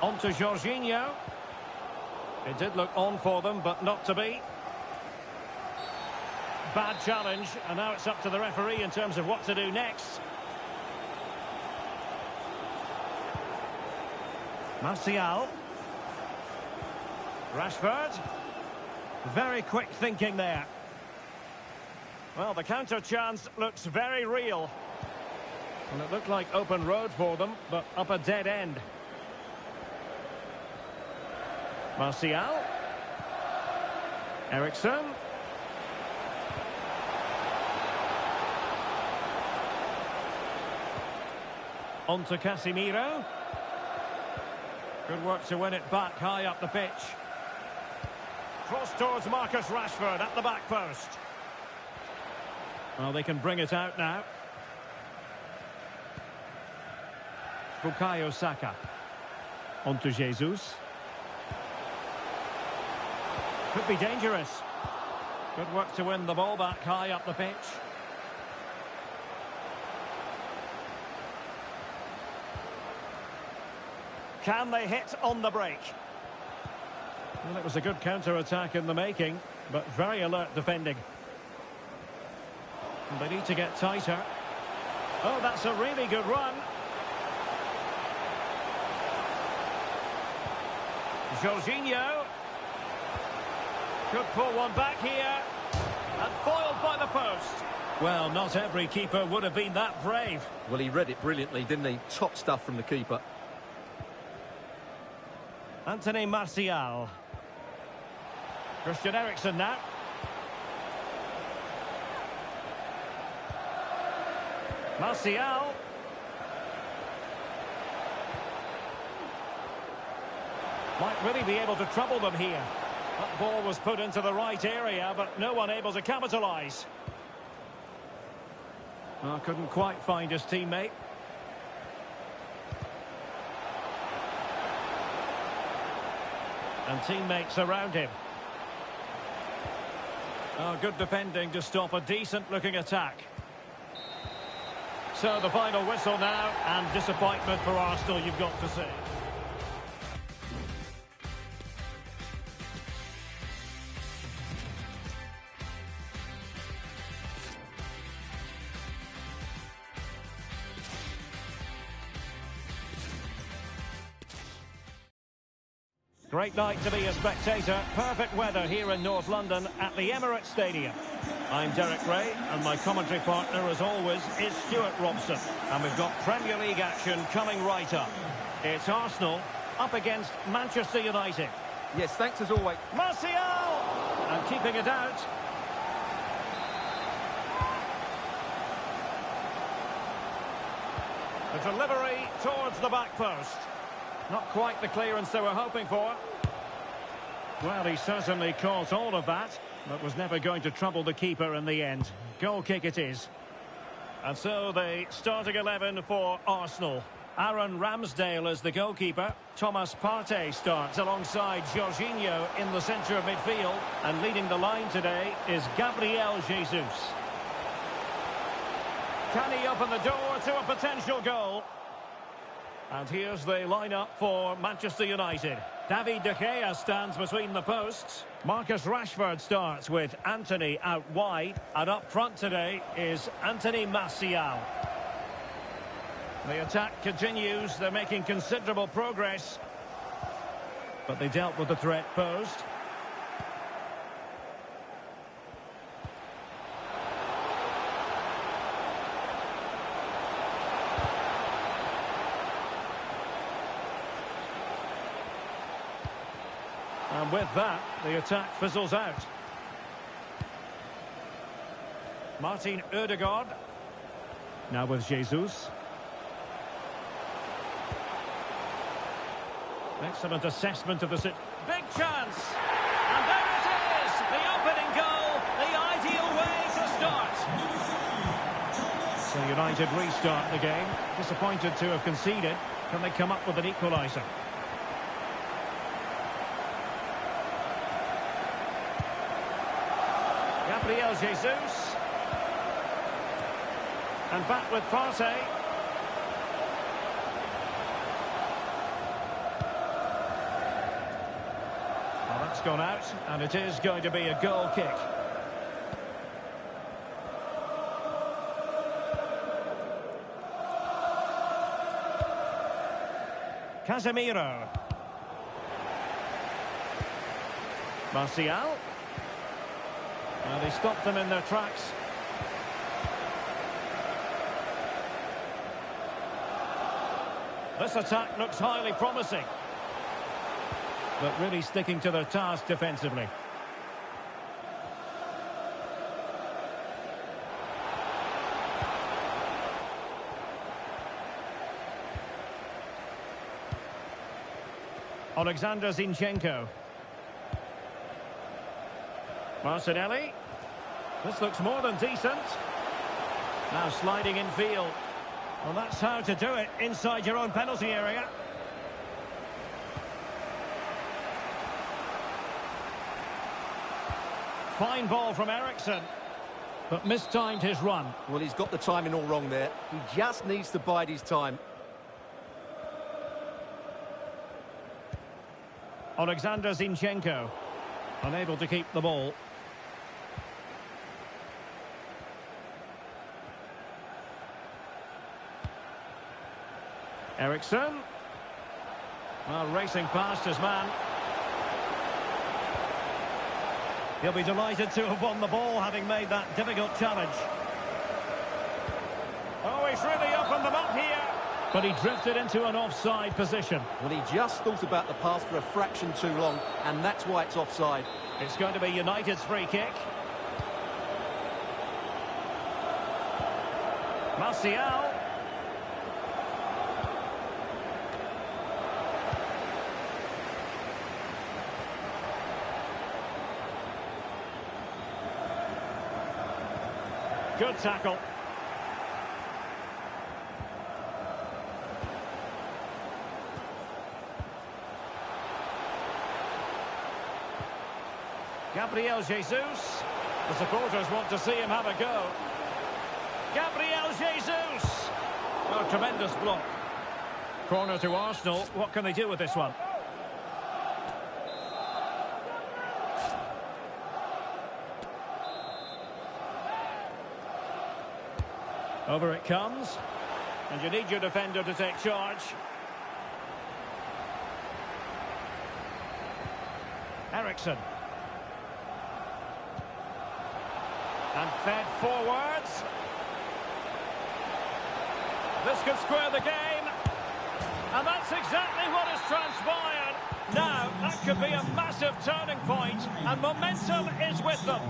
On to Jorginho. It did look on for them, but not to be. Bad challenge, and now it's up to the referee in terms of what to do next. Martial. Rashford. Very quick thinking there. Well, the counter chance looks very real. And it looked like open road for them, but up a dead end. Martial. Ericsson. On to Casemiro. Good work to win it back high up the pitch. Cross towards Marcus Rashford at the back post. Well, they can bring it out now. Bukayo Saka. On to Jesus. Could be dangerous. Good work to win the ball back high up the pitch. Can they hit on the break? Well, it was a good counter-attack in the making, but very alert defending. And they need to get tighter. Oh, that's a really good run. Jorginho. Could pull one back here. And foiled by the post. Well, not every keeper would have been that brave. Well, he read it brilliantly, didn't he? Top stuff from the keeper. Anthony Martial. Christian Eriksen now. Martial. Might really be able to trouble them here. That ball was put into the right area, but no one able to capitalise. Well, couldn't quite find his teammate. And teammates around him. Oh, good defending to stop a decent-looking attack. So the final whistle now, and disappointment for Arsenal, you've got to say. Great night to be a spectator. Perfect weather here in North London at the Emirates Stadium. I'm Derek Ray, and my commentary partner, as always, is Stuart Robson. And we've got Premier League action coming right up. It's Arsenal up against Manchester United. Yes, thanks as always. Martial! And keeping it out. The delivery towards the back post. Not quite the clearance they were hoping for. Well, he certainly caught all of that, but was never going to trouble the keeper in the end. Goal kick it is. And so the starting 11 for Arsenal. Aaron Ramsdale is the goalkeeper. Thomas Partey starts alongside Jorginho in the centre of midfield. And leading the line today is Gabriel Jesus. Can he open the door to a potential goal? And here's the lineup for Manchester United. David De Gea stands between the posts. Marcus Rashford starts with Anthony out wide. And up front today is Anthony Martial. The attack continues. They're making considerable progress. But they dealt with the threat posed. And with that, the attack fizzles out. Martin Ødegaard. Now with Jesus. Excellent assessment of the sit. Big chance! And there it is! The opening goal, the ideal way to start. So United restart the game. Disappointed to have conceded. Can they come up with an equaliser? Gabriel Jesus. And back with Partey. Well, that's gone out, and it is going to be a goal kick. Casemiro. Martial. And they stopped them in their tracks. This attack looks highly promising. But really sticking to their task defensively. Alexander Zinchenko. Martinelli. This looks more than decent. Now sliding in field. Well, that's how to do it inside your own penalty area. Fine ball from Eriksen, but mistimed his run. Well, he's got the timing all wrong there. He just needs to bide his time. Alexander Zinchenko, unable to keep the ball. Eriksen. Well, racing past his man. He'll be delighted to have won the ball, having made that difficult challenge. Oh, he's really opened them up here. But he drifted into an offside position. Well, he just thought about the pass for a fraction too long, and that's why it's offside. It's going to be United's free kick. Martial. Good tackle. Gabriel Jesus. The supporters want to see him have a go. Gabriel Jesus. Oh, tremendous block. Corner to Arsenal. What can they do with this one? Over it comes. And you need your defender to take charge. Eriksen. And fed forwards. This could square the game. And that's exactly what has transpired. Now, that could be a massive turning point, and momentum is with them.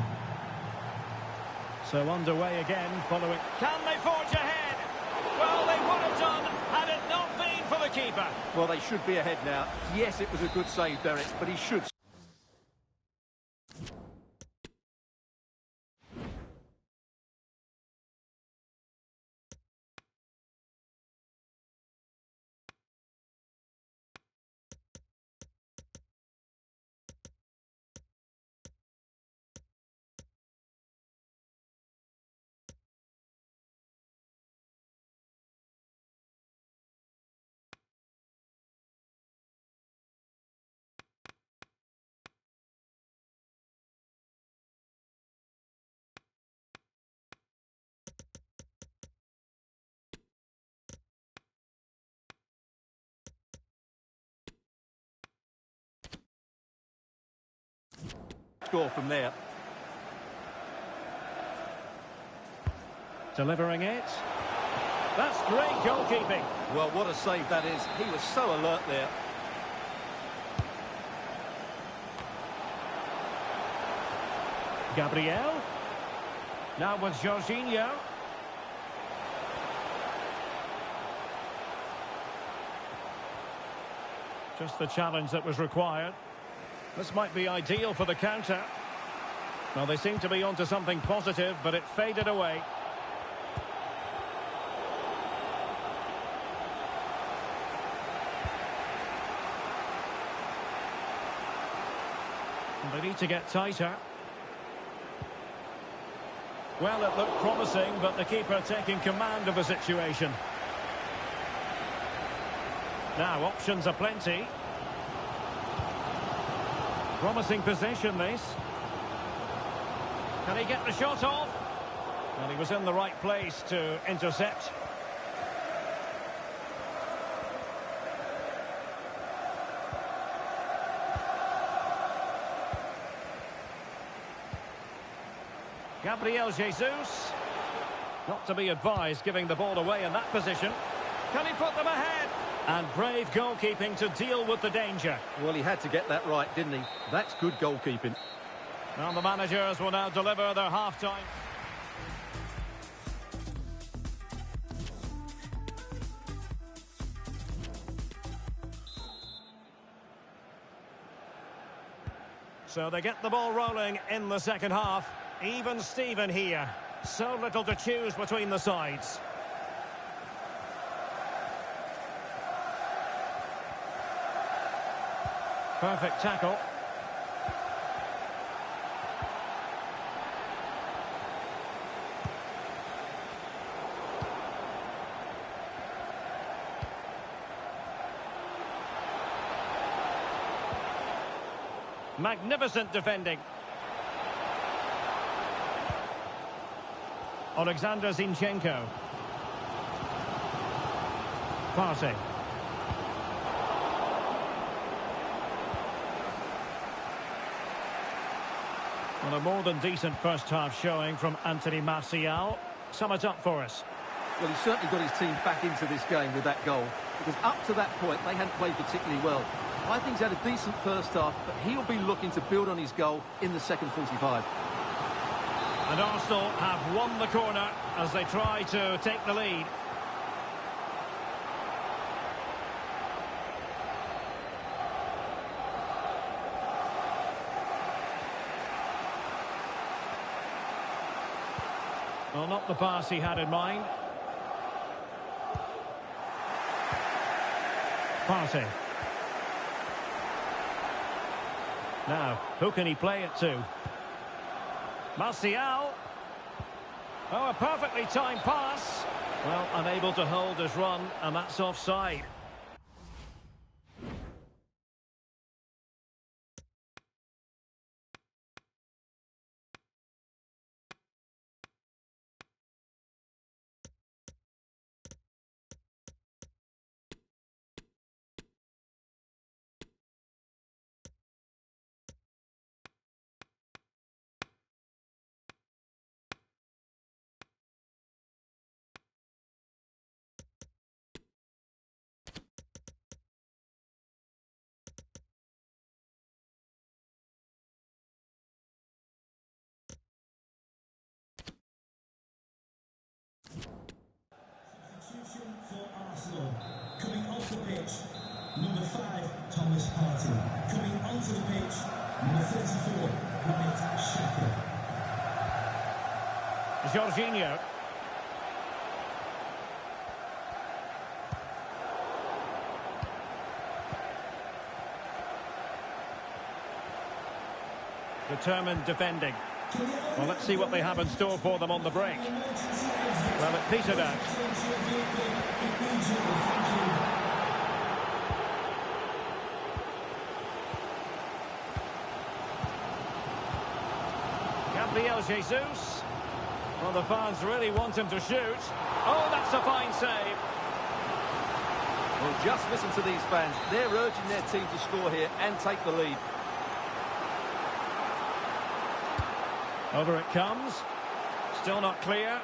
So underway again following. Can they forge ahead? Well, they would have done had it not been for the keeper. Well, they should be ahead now. Yes, it was a good save, Derek, but he should. Score from there. Delivering it. That's great goalkeeping. Well, what a save that is. He was so alert there. Gabriel. Now with Jorginho. Just the challenge that was required. This might be ideal for the counter. Well, they seem to be onto something positive, but it faded away. They need to get tighter. Well, it looked promising, but the keeper taking command of the situation. Now, options are plenty. Promising possession, this. Can he get the shot off? Well, he was in the right place to intercept. Gabriel Jesus. Not to be advised giving the ball away in that position. Can he put them ahead? And brave goalkeeping to deal with the danger. Well, he had to get that right, didn't he? That's good goalkeeping. Well, the managers will now deliver their half-time. So they get the ball rolling in the second half. Even Steven here. So little to choose between the sides. Perfect tackle. Magnificent defending. Alexander Zinchenko. Partey. Well, a more than decent first half showing from Anthony Martial. Sum it up for us. Well, he certainly got his team back into this game with that goal, because up to that point they hadn't played particularly well. I think he's had a decent first half, but he'll be looking to build on his goal in the second 45. And Arsenal have won the corner as they try to take the lead. Well, not the pass he had in mind. Partey. Now, who can he play it to? Martial. Oh, a perfectly timed pass. Well, unable to hold his run, and that's offside. Substitution for Arsenal. Coming off the pitch, number 5, Thomas Partey. Coming onto the pitch, number 34, Granit Xhaka. Jorginho. Determined defending. Well, let's see what they have in store for them on the break. Well, it petered out. Gabriel Jesus. Well, the fans really want him to shoot. Oh, that's a fine save. Well, just listen to these fans. They're urging their team to score here and take the lead. Over it comes. Still not clear.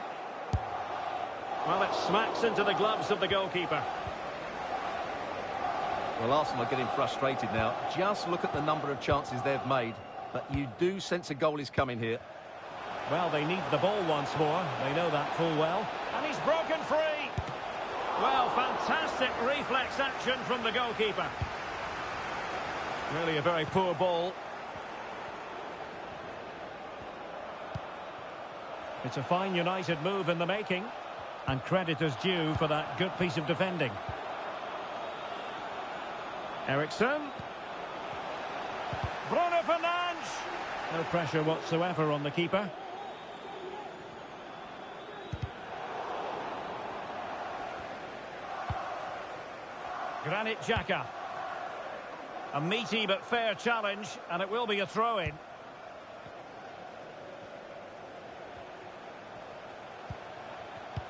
Well, it smacks into the gloves of the goalkeeper. Well, Arsenal are getting frustrated now. Just look at the number of chances they've made. But you do sense a goal is coming here. Well, they need the ball once more. They know that full well. And he's broken free. Well, fantastic reflex action from the goalkeeper. Really a very poor ball. It's a fine United move in the making. And credit is due for that good piece of defending. Eriksson. Bruno Fernandes. No pressure whatsoever on the keeper. Granit Xhaka. A meaty but fair challenge, and it will be a throw-in.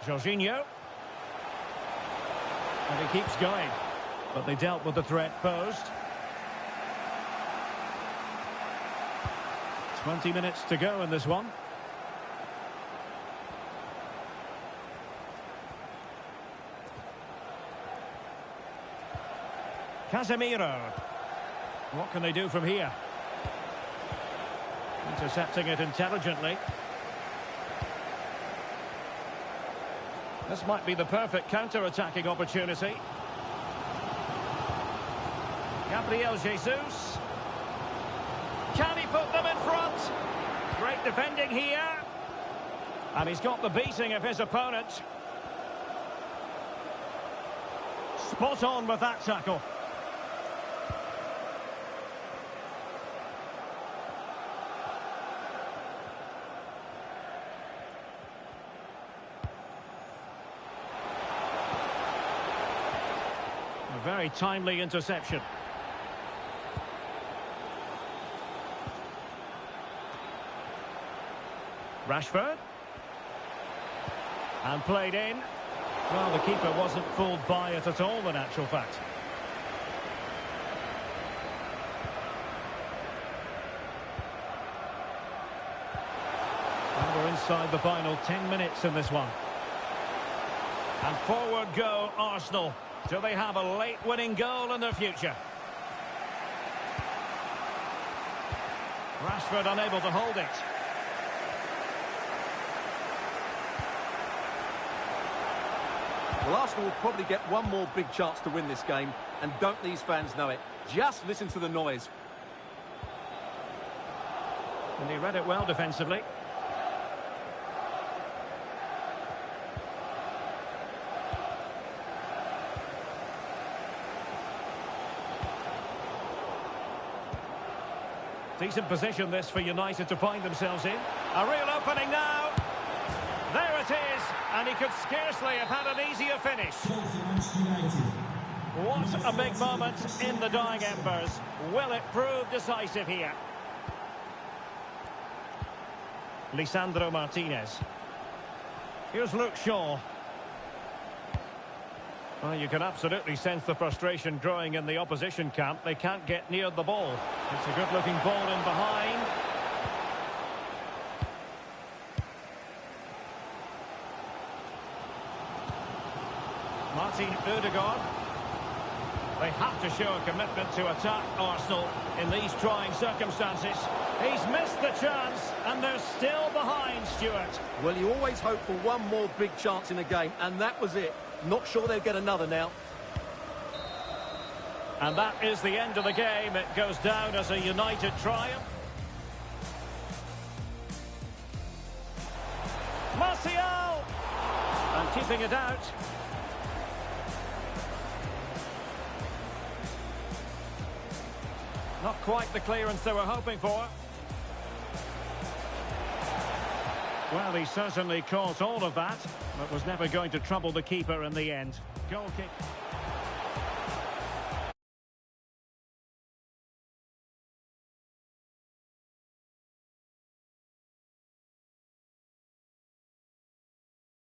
Jorginho. And he keeps going. But they dealt with the threat posed. 20 minutes to go in this one. Casemiro. What can they do from here? Intercepting it intelligently. This might be the perfect counter-attacking opportunity. Gabriel Jesus. Can he put them in front? Great defending here. And he's got the beating of his opponent. Spot on with that tackle. A very timely interception. Rashford. And played in. Well, the keeper wasn't fooled by it at all, in actual fact. And we're inside the final 10 minutes in this one. And forward go Arsenal. Do they have a late winning goal in their future? Rashford unable to hold it. Well, Arsenal will probably get one more big chance to win this game, and don't these fans know it? Just listen to the noise. And he read it well defensively. Decent position this for United to find themselves in. A real opening now. There it is, and he could scarcely have had an easier finish. What a big moment in the dying embers. Will it prove decisive here? Lisandro Martinez. Here's Luke Shaw. Well, you can absolutely sense the frustration growing in the opposition camp. They can't get near the ball. It's a good-looking ball in behind. Martin Ødegaard. They have to show a commitment to attack Arsenal in these trying circumstances. He's missed the chance, and they're still behind, Stuart. Well, you always hope for one more big chance in a game, and that was it. Not sure they'll get another now. And that is the end of the game. It goes down as a United triumph. Martial! And keeping it out. Not quite the clearance they were hoping for. Well, he certainly caught all of that, but was never going to trouble the keeper in the end. Goal kick.